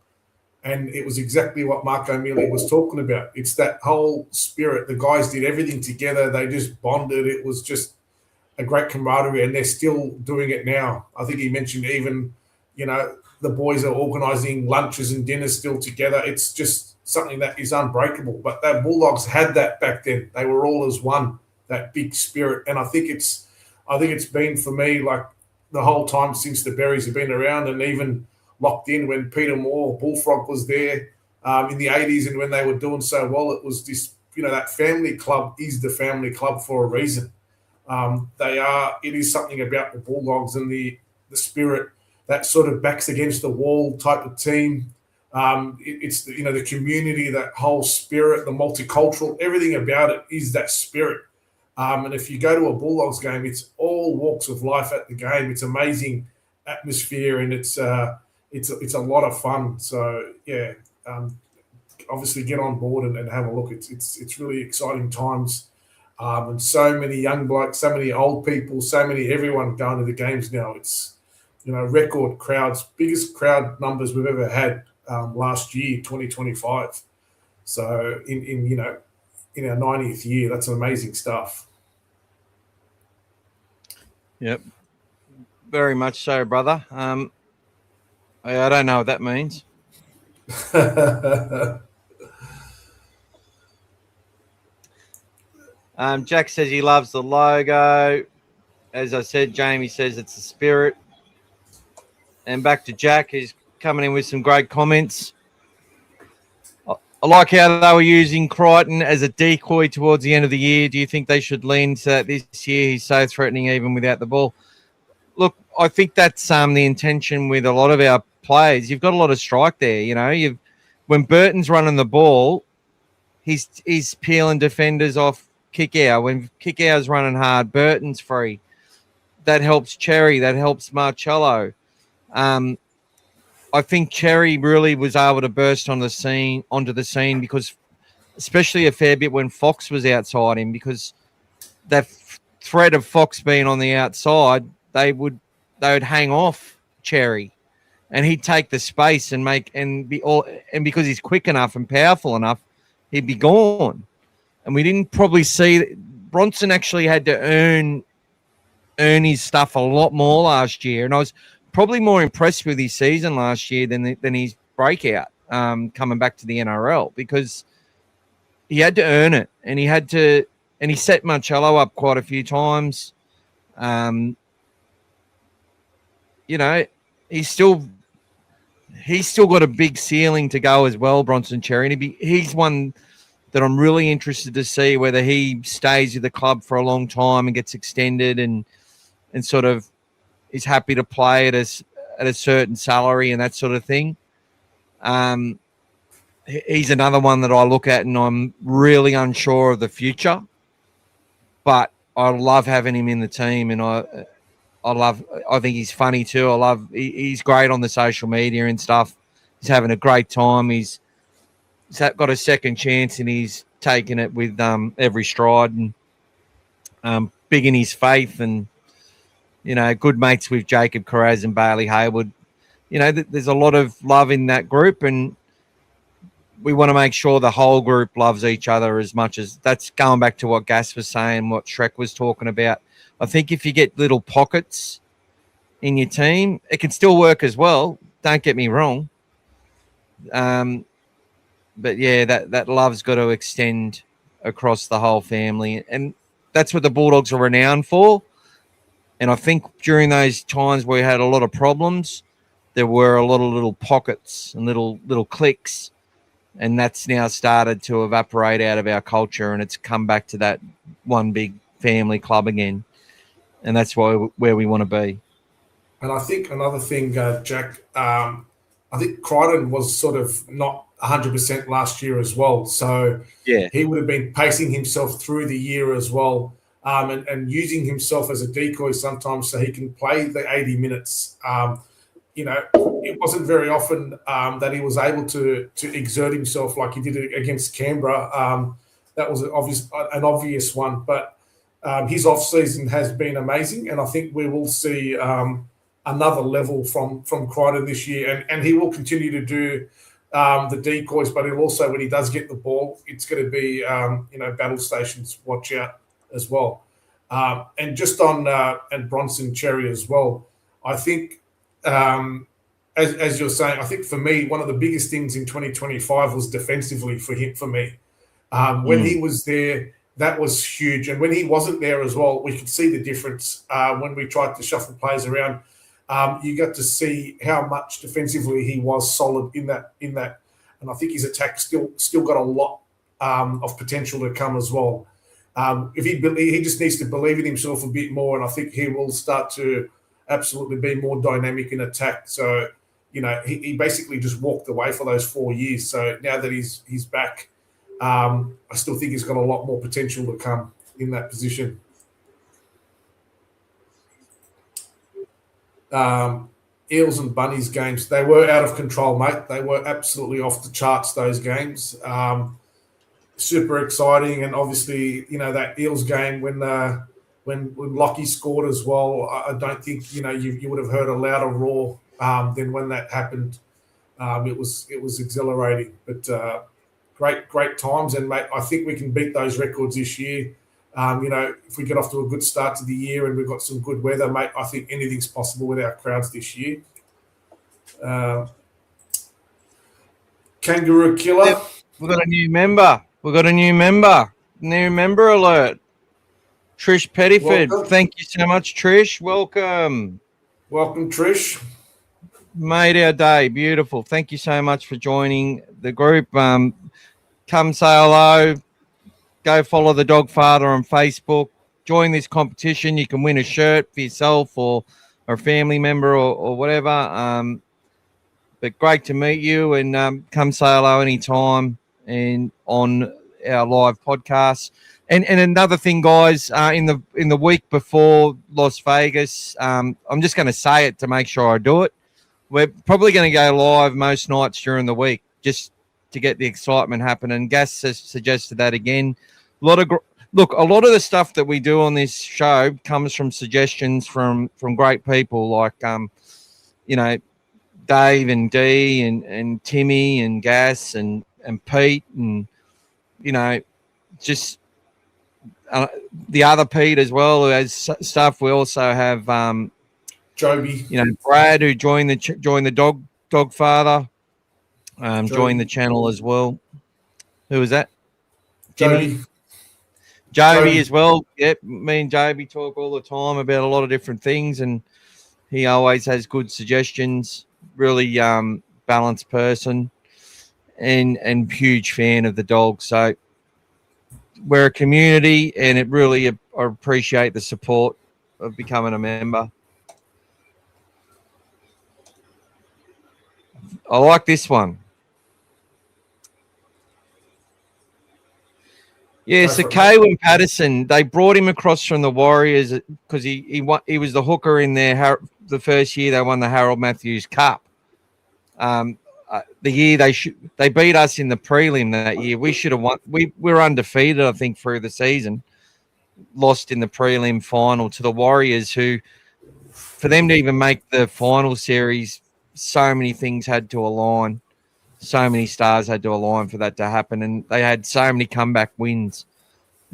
and it was exactly what Marco Mealy was talking about. It's that whole spirit. The guys did everything together. They just bonded. It was just a great camaraderie, and they're still doing it now. I think he mentioned even, the boys are organising lunches and dinners still together. It's just something that is unbreakable. But the Bulldogs had that back then. They were all as one, that big spirit. And I think it's been for me like the whole time since the Berries have been around, and even locked in when Peter Moore, Bullfrog, was there in the 80s, and when they were doing so well, it was this, that family club is the family club for a reason. It is something about the Bulldogs and the spirit that sort of backs against the wall type of team. It's the community, that whole spirit, the multicultural, everything about it is that spirit. And if you go to a Bulldogs game, it's all walks of life at the game. It's amazing atmosphere, and it's a lot of fun. So yeah, obviously get on board and have a look. It's really exciting times, and so many young blokes, so many old people, everyone going to the games now. It's record crowds, biggest crowd numbers we've ever had last year, 2025. So in our 90th year, that's amazing stuff. Yep, very much so, brother. I don't know what that means. Jack says he loves the logo. As I said, Jamie says it's the spirit. And back to Jack, he's coming in with some great comments. I like how they were using Crichton as a decoy towards the end of the year. Do you think they should lean to that this year? He's so threatening even without the ball. Look, I think that's the intention with a lot of our players. You've got a lot of strike there. When Burton's running the ball, he's peeling defenders off kick out. When kick out's running hard, Burton's free. That helps Cherry. That helps Marcello. I think Cherry really was able to burst onto the scene because, especially a fair bit when Fox was outside him, because that threat of Fox being on the outside, they would hang off Cherry, and he'd take the space and because he's quick enough and powerful enough, he'd be gone. And we didn't probably see Bronson actually had to earn his stuff a lot more last year, and I was probably more impressed with his season last year than his breakout coming back to the NRL, because he had to earn it, and he set Marcello up quite a few times. He's still got a big ceiling to go as well, Bronson Cherry. And he's one that I'm really interested to see whether he stays with the club for a long time and gets extended and sort of is happy to play at a certain salary and that sort of thing. He's another one that I look at and I'm really unsure of the future, but I love having him in the team, and I think he's funny too. He's great on the social media and stuff. He's having a great time. He's got a second chance and he's taking it with every stride, and big in his faith, and good mates with Jacob Carraz and Bailey Hayward. There's a lot of love in that group, and we want to make sure the whole group loves each other as much as that's going back to what Gas was saying, what Shrek was talking about. I think if you get little pockets in your team, it can still work as well. Don't get me wrong. But yeah, that love's got to extend across the whole family. And that's what the Bulldogs are renowned for. And I think during those times where we had a lot of problems, there were a lot of little pockets and little cliques. And that's now started to evaporate out of our culture, and it's come back to that one big family club again. And that's where we want to be. And I think another thing, Jack, I think Crichton was sort of not 100% last year as well. So yeah, he would have been pacing himself through the year as well, and using himself as a decoy sometimes so he can play the 80 minutes. It wasn't very often that he was able to exert himself like he did against Canberra. That was an obvious one. But his off-season has been amazing, and I think we will see another level from Crichton this year. And he will continue to do the decoys, but he'll also, when he does get the ball, it's going to be, battle stations, watch out as well. And just on and Bronson Cherry as well, I think, as you're saying, I think for me, one of the biggest things in 2025 was defensively for me. When he was there, that was huge. And when he wasn't there as well, we could see the difference when we tried to shuffle players around. You got to see how much defensively he was solid in that. And I think his attack still got a lot of potential to come as well. If he just needs to believe in himself a bit more, and I think he will start to absolutely be more dynamic in attack. So, he basically just walked away for those 4 years. So now that he's back, I still think he's got a lot more potential to come in that position. Eels and Bunnies games, they were out of control, mate. They were absolutely off the charts, those games. Super exciting. And obviously, that Eels game when when Lockie scored as well, I don't think you would have heard a louder roar than when that happened. It was exhilarating, but great times, and mate, I think we can beat those records this year. If we get off to a good start to the year and we've got some good weather, mate, I think anything's possible with our crowds this year. Kangaroo Killer. Yep. We've got a new member. New member alert. Trish Pettiford. Welcome. Thank you so much, Trish. Welcome. Welcome, Trish. Made our day. Beautiful. Thank you so much for joining the group. Come say hello. Go follow the Dogfather on Facebook. Join this competition. You can win a shirt for yourself or a family member or whatever. But great to meet you, and come say hello anytime and on our live podcast. And another thing, guys, in the week before Las Vegas, I'm just going to say it to make sure I do it. We're probably going to go live most nights during the week just to get the excitement happening. Gas has suggested that again. A lot of the stuff that we do on this show comes from suggestions from great people like Dave and Dee and Timmy and Gas and Pete and just the other Pete as well who has stuff. We also have Joby, Brad who joined the Dogfather, joined the channel as well. Who was that? Joby as well. Yep, me and Joby talk all the time about a lot of different things, and he always has good suggestions. Really balanced person, and huge fan of the dog. So we're a community, and it really I appreciate the support of becoming a member. I like this one. Yeah, so Kaywin Patterson, they brought him across from the Warriors because he was the hooker in their the first year they won the Harold Matthews Cup. The year they beat us in the prelim that year. We should have won. We were undefeated, I think, through the season. Lost in the prelim final to the Warriors, who, for them to even make the final series, so many things had to align. So many stars had to align for that to happen, and they had so many comeback wins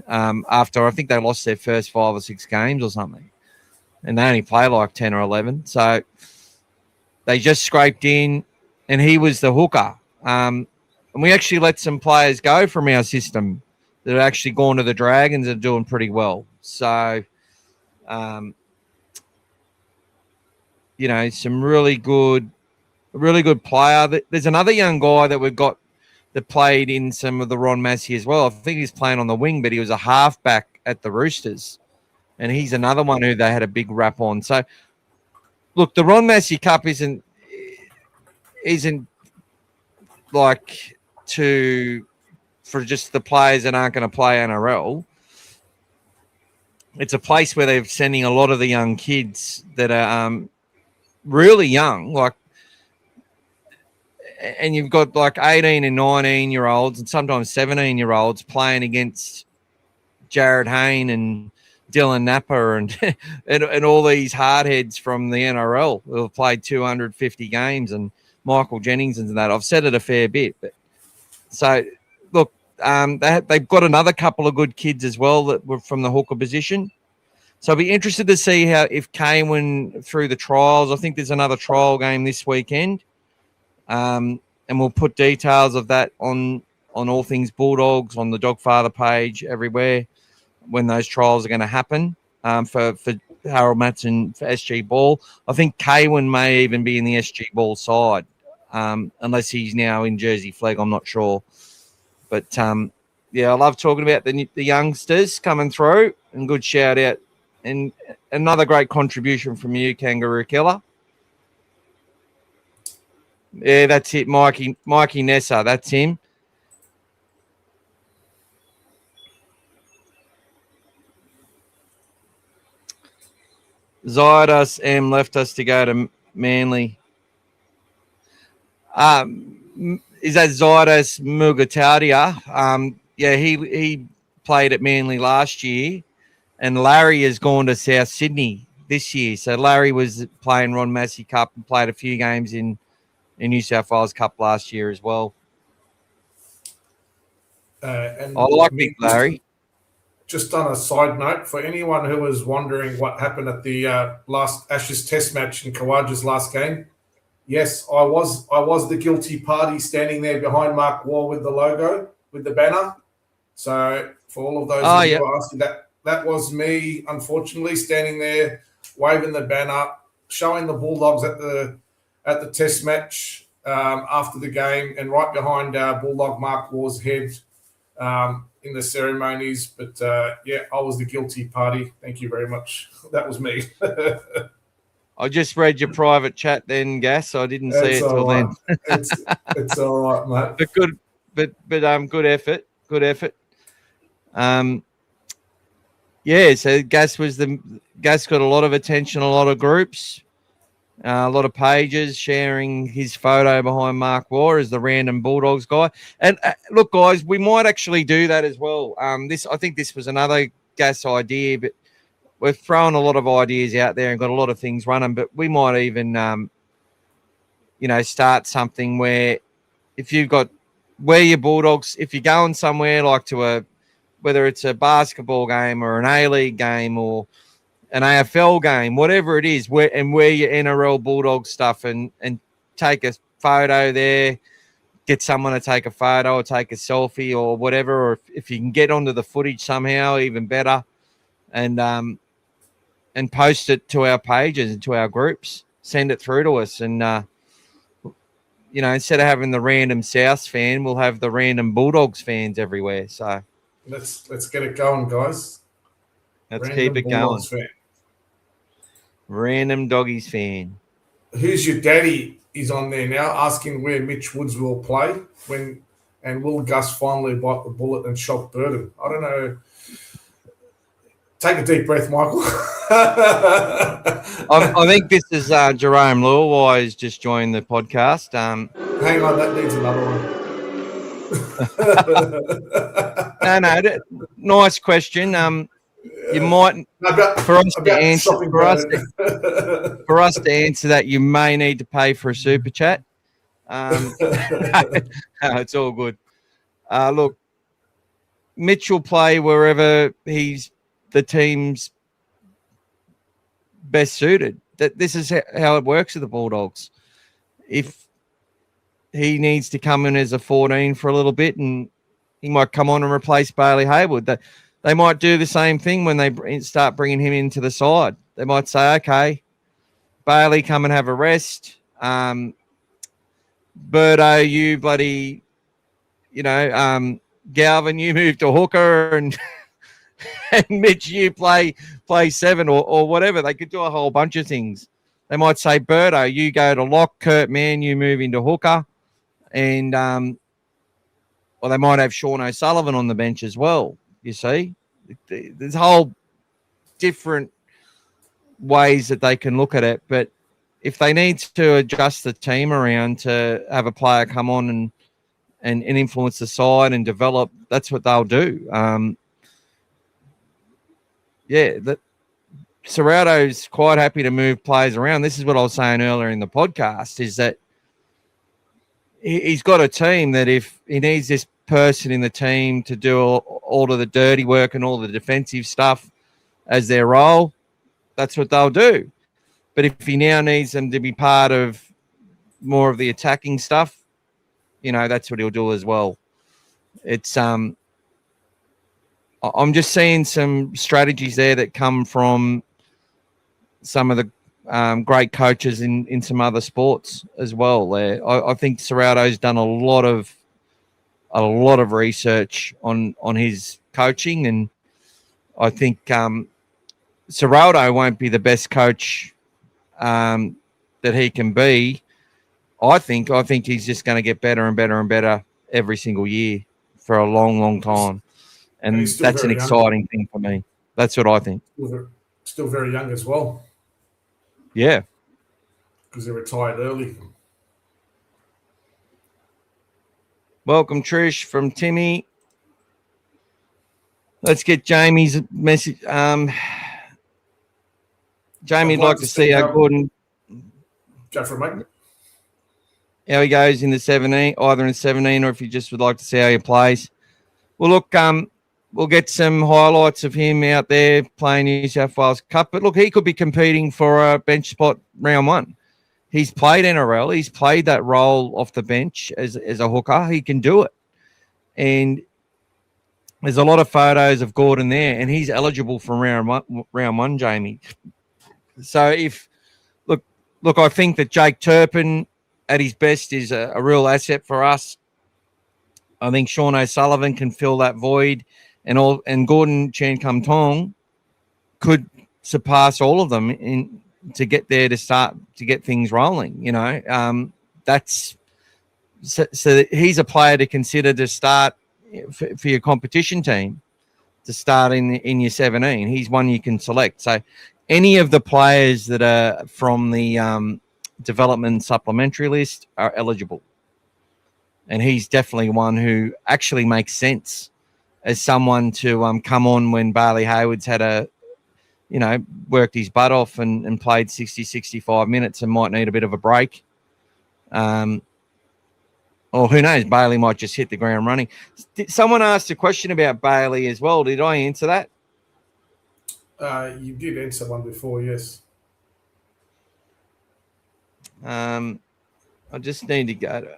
after I think they lost their first 5 or 6 games or something, and they only played like 10 or 11. So they just scraped in, and he was the hooker. And we actually let some players go from our system that have actually gone to the Dragons and are doing pretty well. So, some really good player. There's another young guy that we've got that played in some of the Ron Massey as well. I think he's playing on the wing, but he was a halfback at the Roosters, and he's another one who they had a big rap on. So, look, the Ron Massey Cup isn't like for just the players that aren't going to play NRL. It's a place where they're sending a lot of the young kids that are really young, and you've got like 18 and 19-year-olds and sometimes 17-year-olds playing against Jared Hayne and Dylan Napper and and all these hardheads from the NRL who have played 250 games, and Michael Jennings and that. I've said it a fair bit. But so, look, they've got another couple of good kids as well that were from the hooker position. So I'll be interested to see if Kaywin through the trials. I think there's another trial game this weekend. And we'll put details of that on All Things Bulldogs, on the Dogfather page, everywhere, when those trials are going to happen for Harold Matson for SG Ball. I think Kaywin may even be in the SG Ball side, unless he's now in Jersey Flag. I'm not sure. But, I love talking about the youngsters coming through, and good shout out. And another great contribution from you, Kangaroo Killer. Yeah, that's it, Mikey Nessa. That's him. Zydas M left us to go to Manly. Is that Zydas Mugatadia? He played at Manly last year, and Larry has gone to South Sydney this year. So Larry was playing Ron Massey Cup and played a few games in New South Wales Cup last year as well. And I like Big Larry. Just on a side note, for anyone who was wondering what happened at the last Ashes Test match in Kawaja's last game, yes, I was the guilty party standing there behind Mark Waugh with the logo, with the banner. So for all of those who are asking, that was me, unfortunately, standing there waving the banner, showing the Bulldogs at the Test match after the game, and right behind Bulldog Mark Waugh's head in the ceremonies. But I was the guilty party. Thank you very much. That was me. I just read your private chat then, Gas. I didn't see it till then. It's all right, mate. But good, good effort. Good effort. So Gas got a lot of attention, a lot of groups, a lot of pages sharing his photo behind Mark Waugh as the random Bulldogs guy. And look, guys, we might actually do that as well. I think this was another Gas idea, but we're throwing a lot of ideas out there and got a lot of things running. But we might even, start something where if you've got where your Bulldogs, if you're going somewhere like to whether it's a basketball game or an A-League game or an AFL game, whatever it is, where your NRL Bulldog stuff and take a photo there, get someone to take a photo or take a selfie or whatever, or if you can get onto the footage somehow, even better, and post it to our pages and to our groups, send it through to us, and instead of having the random South fan, we'll have the random Bulldogs fans everywhere. So let's get it going, guys. Let's keep it Bulldogs going. Fan. Random Doggies fan. Who's your daddy is on there now, asking where Mitch Woods will play and will Gus finally bite the bullet and shock Burton? I don't know. Take a deep breath, Michael. I think this is Jerome Lewis has just joined the podcast. Hang on, that needs another one. No, nice question. You might for us to answer that, you may need to pay for a super chat. No, it's all good. Look, Mitch will play wherever he's the team's best suited. This is how it works with the Bulldogs. If he needs to come in as a 14 for a little bit, and he might come on and replace Bailey Haywood. They might do the same thing when they start bringing him into the side. They might say, okay, Bailey, come and have a rest. Birdo, you bloody, Galvin, you move to hooker, and Mitch, you play 7 or whatever. They could do a whole bunch of things. They might say, Birdo, you go to lock. Kurt Mann, you move into hooker. And, or they might have Sean O'Sullivan on the bench as well. You see, there's whole different ways that they can look at it. But if they need to adjust the team around to have a player come on and influence the side and develop, that's what they'll do. Serrato's quite happy to move players around. This is what I was saying earlier in the podcast, is that he's got a team that if he needs this person in the team to do all of the dirty work and all the defensive stuff as their role, that's what they'll do. But if he now needs them to be part of more of the attacking stuff, that's what he'll do as well. It's I'm just seeing some strategies there that come from some of the great coaches in some other sports as well. I think Serrato's done a lot of research on his coaching, and I think Serrato won't be the best coach that he can be. I think he's just going to get better and better and better every single year for a long, long time, and that's an exciting thing for me. That's what I think. Still very young as well. Yeah, because they retired early. Welcome, Trish, from Timmy. Let's get Jamie's message. Jamie'd like to see how Gordon go for it, mate. How he goes in the 17, either in 17 or if you just would like to see how he plays. Well, look, we'll get some highlights of him out there playing New South Wales Cup. But look, he could be competing for a bench spot round one. He's played NRL. He's played that role off the bench as a hooker. He can do it. And there's a lot of photos of Gordon there, and he's eligible for round one, Jamie. So look, I think that Jake Turpin at his best is a real asset for us. I think Sean O'Sullivan can fill that void, and Gordon Chan Kum Tong could surpass all of them to get there to start to get things rolling. You know, that's so he's a player to consider to start for your competition team to start in your 17. He's one you can select. So any of the players that are from the development supplementary list are eligible. And he's definitely one who actually makes sense as someone to come on when Bailey Hayward's had worked his butt off and played 60, 65 minutes and might need a bit of a break. Or who knows, Bailey might just hit the ground running. Someone asked a question about Bailey as well. Did I answer that? You did answer one before, yes. I just need to go to...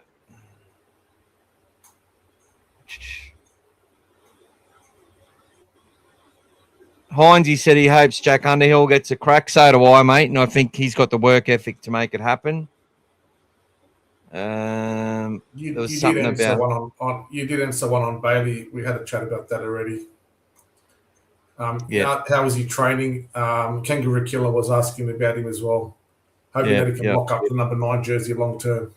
Heinze said he hopes Jack Underhill gets a crack. So do I, mate. And I think he's got the work ethic to make it happen. You did answer one on Bailey. We had a chat about that already. Yeah. How is he training? Kangaroo Killer was asking about him as well. Hoping that he can lock up the number 9 jersey long term.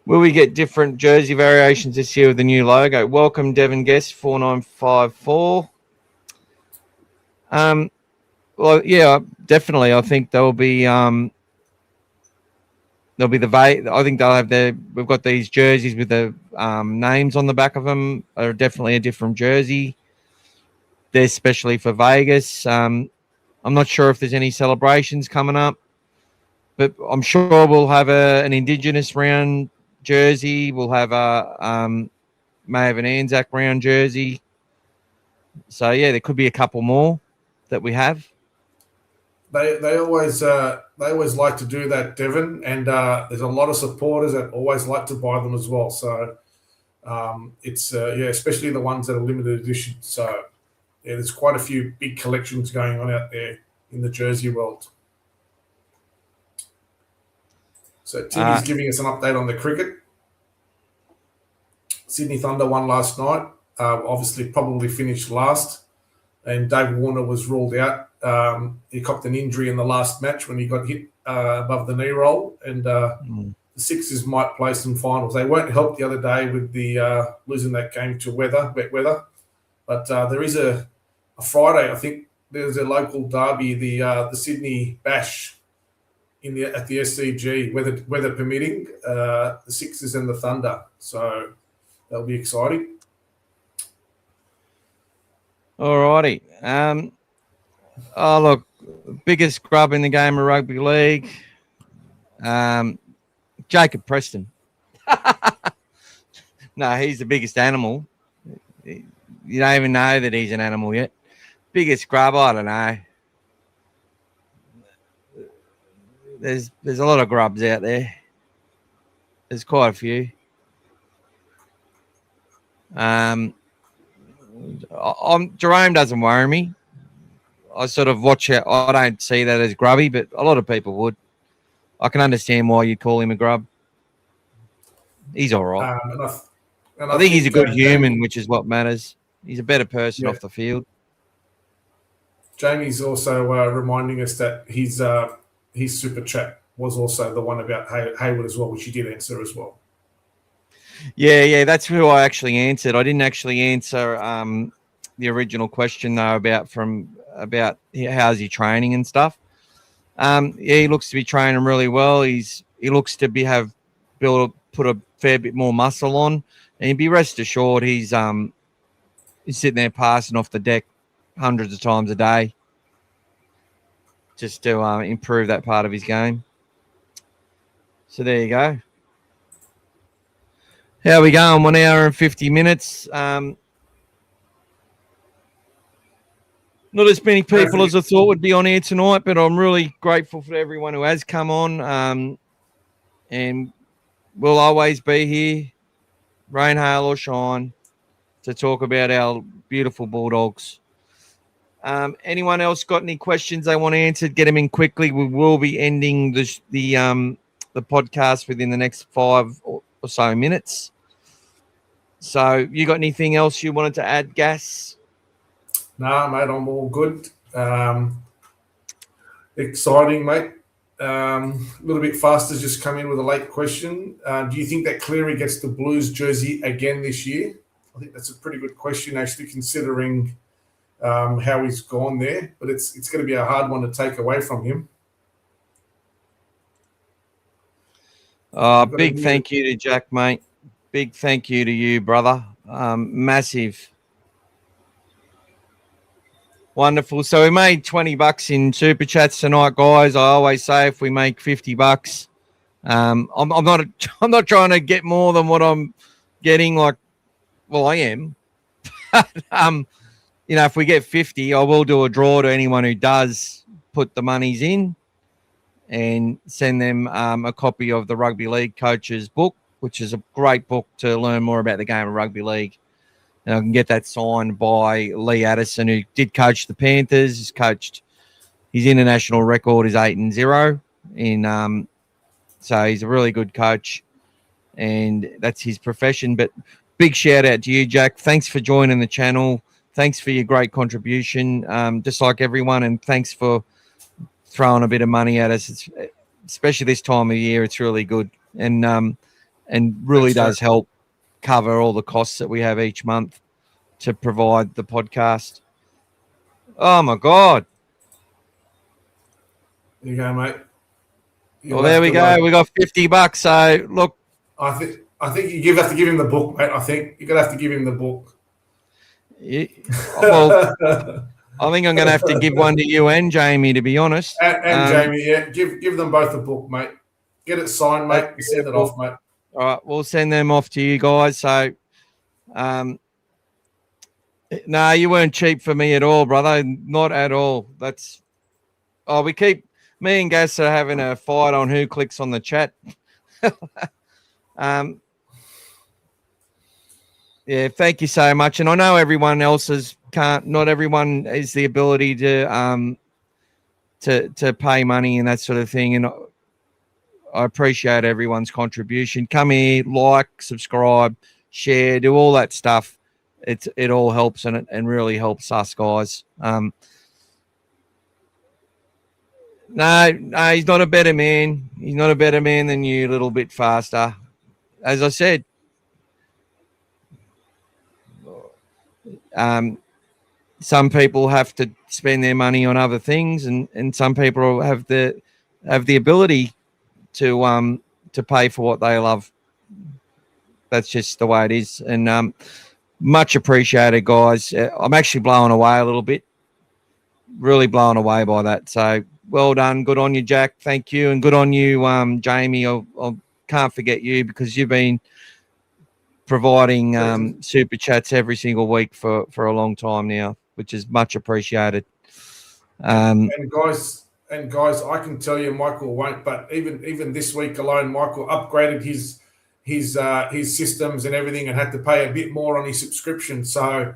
Will we get different jersey variations this year with the new logo? Welcome, Devon Guest 4954. Well, yeah, definitely. I think there'll be I think they'll have we've got these jerseys with the names on the back of them are definitely a different jersey. They're especially for Vegas. I'm not sure if there's any celebrations coming up, but I'm sure we'll have an Indigenous round jersey. We'll have may have an Anzac round jersey. So yeah, there could be a couple more that we have. They always like to do that, Devon, and there's a lot of supporters that always like to buy them as well. So it's especially the ones that are limited edition. So yeah, there's quite a few big collections going on out there in the jersey world. So Timmy's giving us an update on the cricket. Sydney Thunder won last night. Obviously, probably finished last, and Dave Warner was ruled out. He copped an injury in the last match when he got hit above the knee roll, and the Sixers might play some finals. They weren't helped the other day with the losing that game to wet weather, but there is a Friday. I think there's a local derby, the Sydney Bash at the SCG, weather permitting. The Sixers and the Thunder, so that'll be exciting. All righty. Oh, look, biggest grub in the game of rugby league. Jacob Preston. No, he's the biggest animal. You don't even know that he's an animal yet. Biggest grub, I don't know. There's a lot of grubs out there. There's quite a few. Jerome doesn't worry me. I sort of watch it. I don't see that as grubby, but a lot of people would. I can understand why you call him a grub. He's all right. I think he's a good human, which is what matters. He's a better person off the field. Jamie's also reminding us that his super chat was also the one about Hayward as well, which he did answer as well. Yeah, that's who I actually answered. I didn't actually answer the original question though about how's he training and stuff. He looks to be training really well. He looks to put a fair bit more muscle on. And be rest assured he's sitting there passing off the deck hundreds of times a day just to improve that part of his game. So there you go. How are we going? 1 hour and 50 minutes. Not as many people as I thought would be on here tonight, but I'm really grateful for everyone who has come on. And we'll always be here, rain, hail, or shine, to talk about our beautiful Bulldogs. Anyone else got any questions they want answered? Get them in quickly. We will be ending the podcast within the next 5 or so minutes. So, you got anything else you wanted to add, Gas? No, mate, I'm all good. Exciting, mate. A little bit faster, just come in with a late question. Do you think that Cleary gets the Blues jersey again this year? I think that's a pretty good question, actually, considering how he's gone there. But it's going to be a hard one to take away from him. Big thank you to Jack, mate. Big thank you to you, brother. Massive. Wonderful. So we made $20 in super chats tonight, guys. I always say if we make $50, I'm not trying to get more than what I'm getting. Like, well, I am. But, if we get 50, I will do a draw to anyone who does put the monies in, and send them a copy of the Rugby League Coach's book, which is a great book to learn more about the game of rugby league. And I can get that signed by Lee Addison, who did coach the Panthers. His international record is 8-0. So he's a really good coach, and that's his profession. But big shout out to you, Jack. Thanks for joining the channel. Thanks for your great contribution, just like everyone. And thanks for throwing a bit of money at us. Especially this time of year, it's really good. And really does help cover all the costs that we have each month to provide the podcast. Oh my God. There you go, mate. Well, there we go. We got $50. So look, I think you have to give him the book, mate. I think you're gonna have to give him the book. Well, I think I'm gonna have to give one to you and Jamie, to be honest. And Jamie, yeah. Give them both the book, mate. Get it signed, mate, and send it off, mate. All right, we'll send them off to you guys. So, no, you weren't cheap for me at all, brother. Not at all. Me and Gas are having a fight on who clicks on the chat. Yeah, thank you so much. And I know everyone else not everyone has the ability to pay money and that sort of thing. And I appreciate everyone's contribution. Come here, like, subscribe, share, do all that stuff. It all helps, and really helps us, guys. No, he's not a better man. He's not a better man than you, a little bit faster. As I said, some people have to spend their money on other things, and some people have the ability to pay for what they love. That's just the way it is. And much appreciated, guys. I'm actually blown away a little bit. Really blown away by that. So well done. Good on you, Jack. Thank you. And good on you, Jamie. I can't forget you, because you've been providing super chats every single week for a long time now, which is much appreciated. And guys, I can tell you, Michael won't, but even this week alone, Michael upgraded his systems and everything, and had to pay a bit more on his subscription. So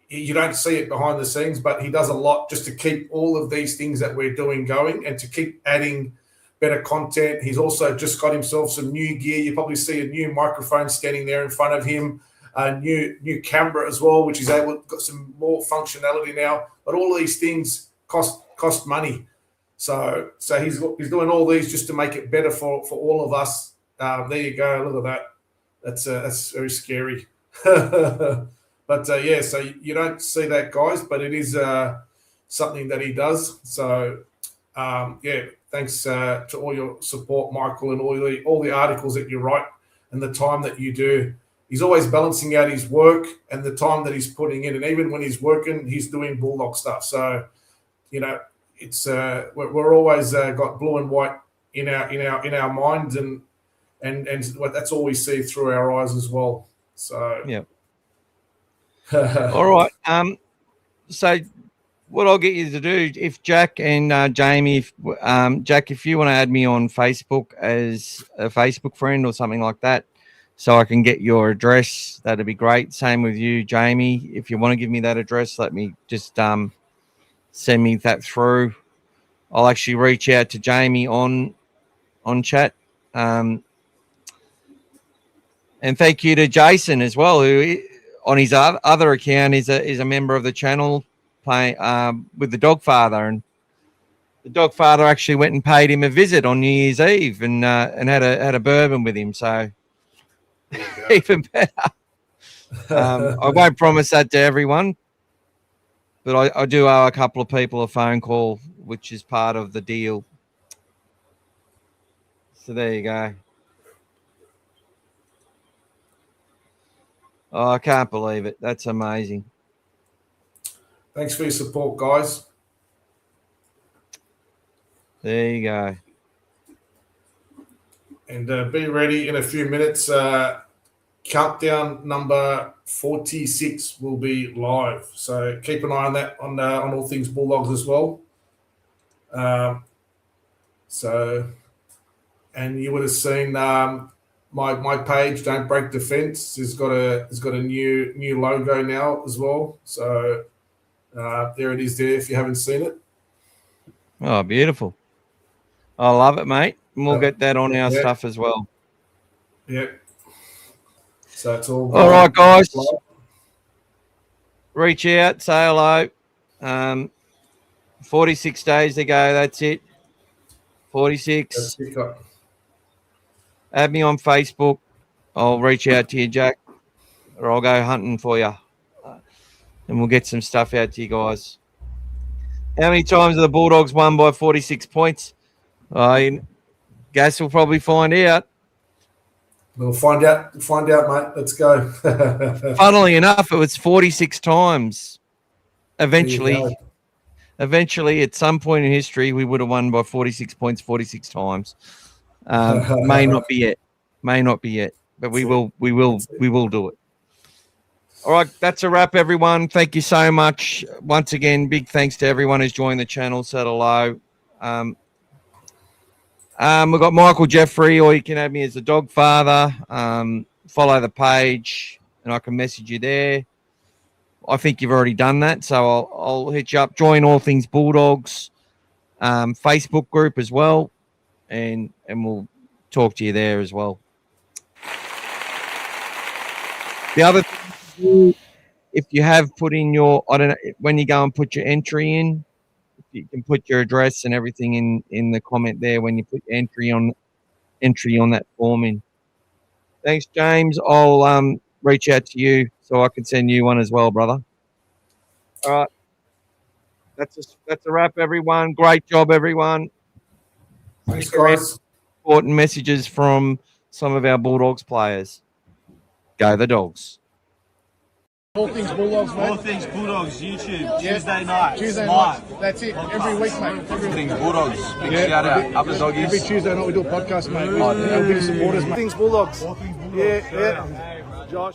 you don't see it behind the scenes, but he does a lot just to keep all of these things that we're doing going, and to keep adding better content. He's also just got himself some new gear. You probably see a new microphone standing there in front of him, a new camera as well, which is got some more functionality now. But all of these things cost money. So he's doing all these just to make it better for all of us. There you go. Look at that. That's very scary. But yeah, so you don't see that, guys, but it is something that he does. So yeah, thanks to all your support, Michael, and all the articles that you write and the time that you do he's always balancing out his work and the time that he's putting in. And even when he's working, he's doing Bulldog stuff. So, it's we're always got blue and white in our minds, and that's all we see through our eyes as well. So yeah. All right. So what I'll get you to do, if Jack and Jamie, Jack, if you want to add me on Facebook as a Facebook friend or something like that, so I can get your address, that'd be great. Same with you, Jamie. If you want to give me that address, let me just send me that through. I'll actually reach out to Jamie on chat. And thank you to Jason as well, who on his other account is a member of the channel, playing with the Dogfather, and the Dogfather actually went and paid him a visit on New Year's Eve and had a bourbon with him. So even better. I won't promise that to everyone, but I do owe a couple of people a phone call, which is part of the deal. So there you go. Oh, I can't believe it. That's amazing. Thanks for your support, guys. There you go. And be ready in a few minutes. Countdown number 46 will be live. So keep an eye on that on All Things Bulldogs as well. And you would have seen my page, Don't Break Defence, has got a new logo now as well. So there it is there if you haven't seen it. Oh, beautiful. I love it, mate. And we'll get that on our stuff as well. Yeah. So it's all right, guys. Reach out, say hello. 46 days to go. That's it. 46. That's it. Add me on Facebook. I'll reach out to you, Jack, or I'll go hunting for you. And we'll get some stuff out to you guys. How many times have the Bulldogs won by 46 points? Guess we'll probably find out. We'll find out, mate. Let's go. Funnily enough, it was 46 times. Eventually, at some point in history, we would have won by 46 points 46 times. May not be yet, but we will do it. All right, that's a wrap, everyone. Thank you so much. Once again, big thanks to everyone who's joined the channel. Said hello. We've got Michael Jeffrey, or you can add me as the Dogfather. Follow the page, and I can message you there. I think you've already done that, so I'll hit you up. Join All Things Bulldogs Facebook group as well, and we'll talk to you there as well. The other thing, if you have put in your, I don't know, when you go and put your entry in, you can put your address and everything in the comment there when you put entry on that form in. Thanks, James. I'll reach out to you so I can send you one as well, brother. All right. That's a wrap, everyone. Great job, everyone. Thanks, guys. Important messages from some of our Bulldogs players. Go the Dogs. All Things Bulldogs, mate. All Things Bulldogs, YouTube, Yeah. Tuesday night. That's it. Every week, mate. All Things Bulldogs. Big shout out. Up the doggies. Every Tuesday night we do a podcast, mate. Our biggest supporters, mate. Things Bulldogs. Yeah. Josh.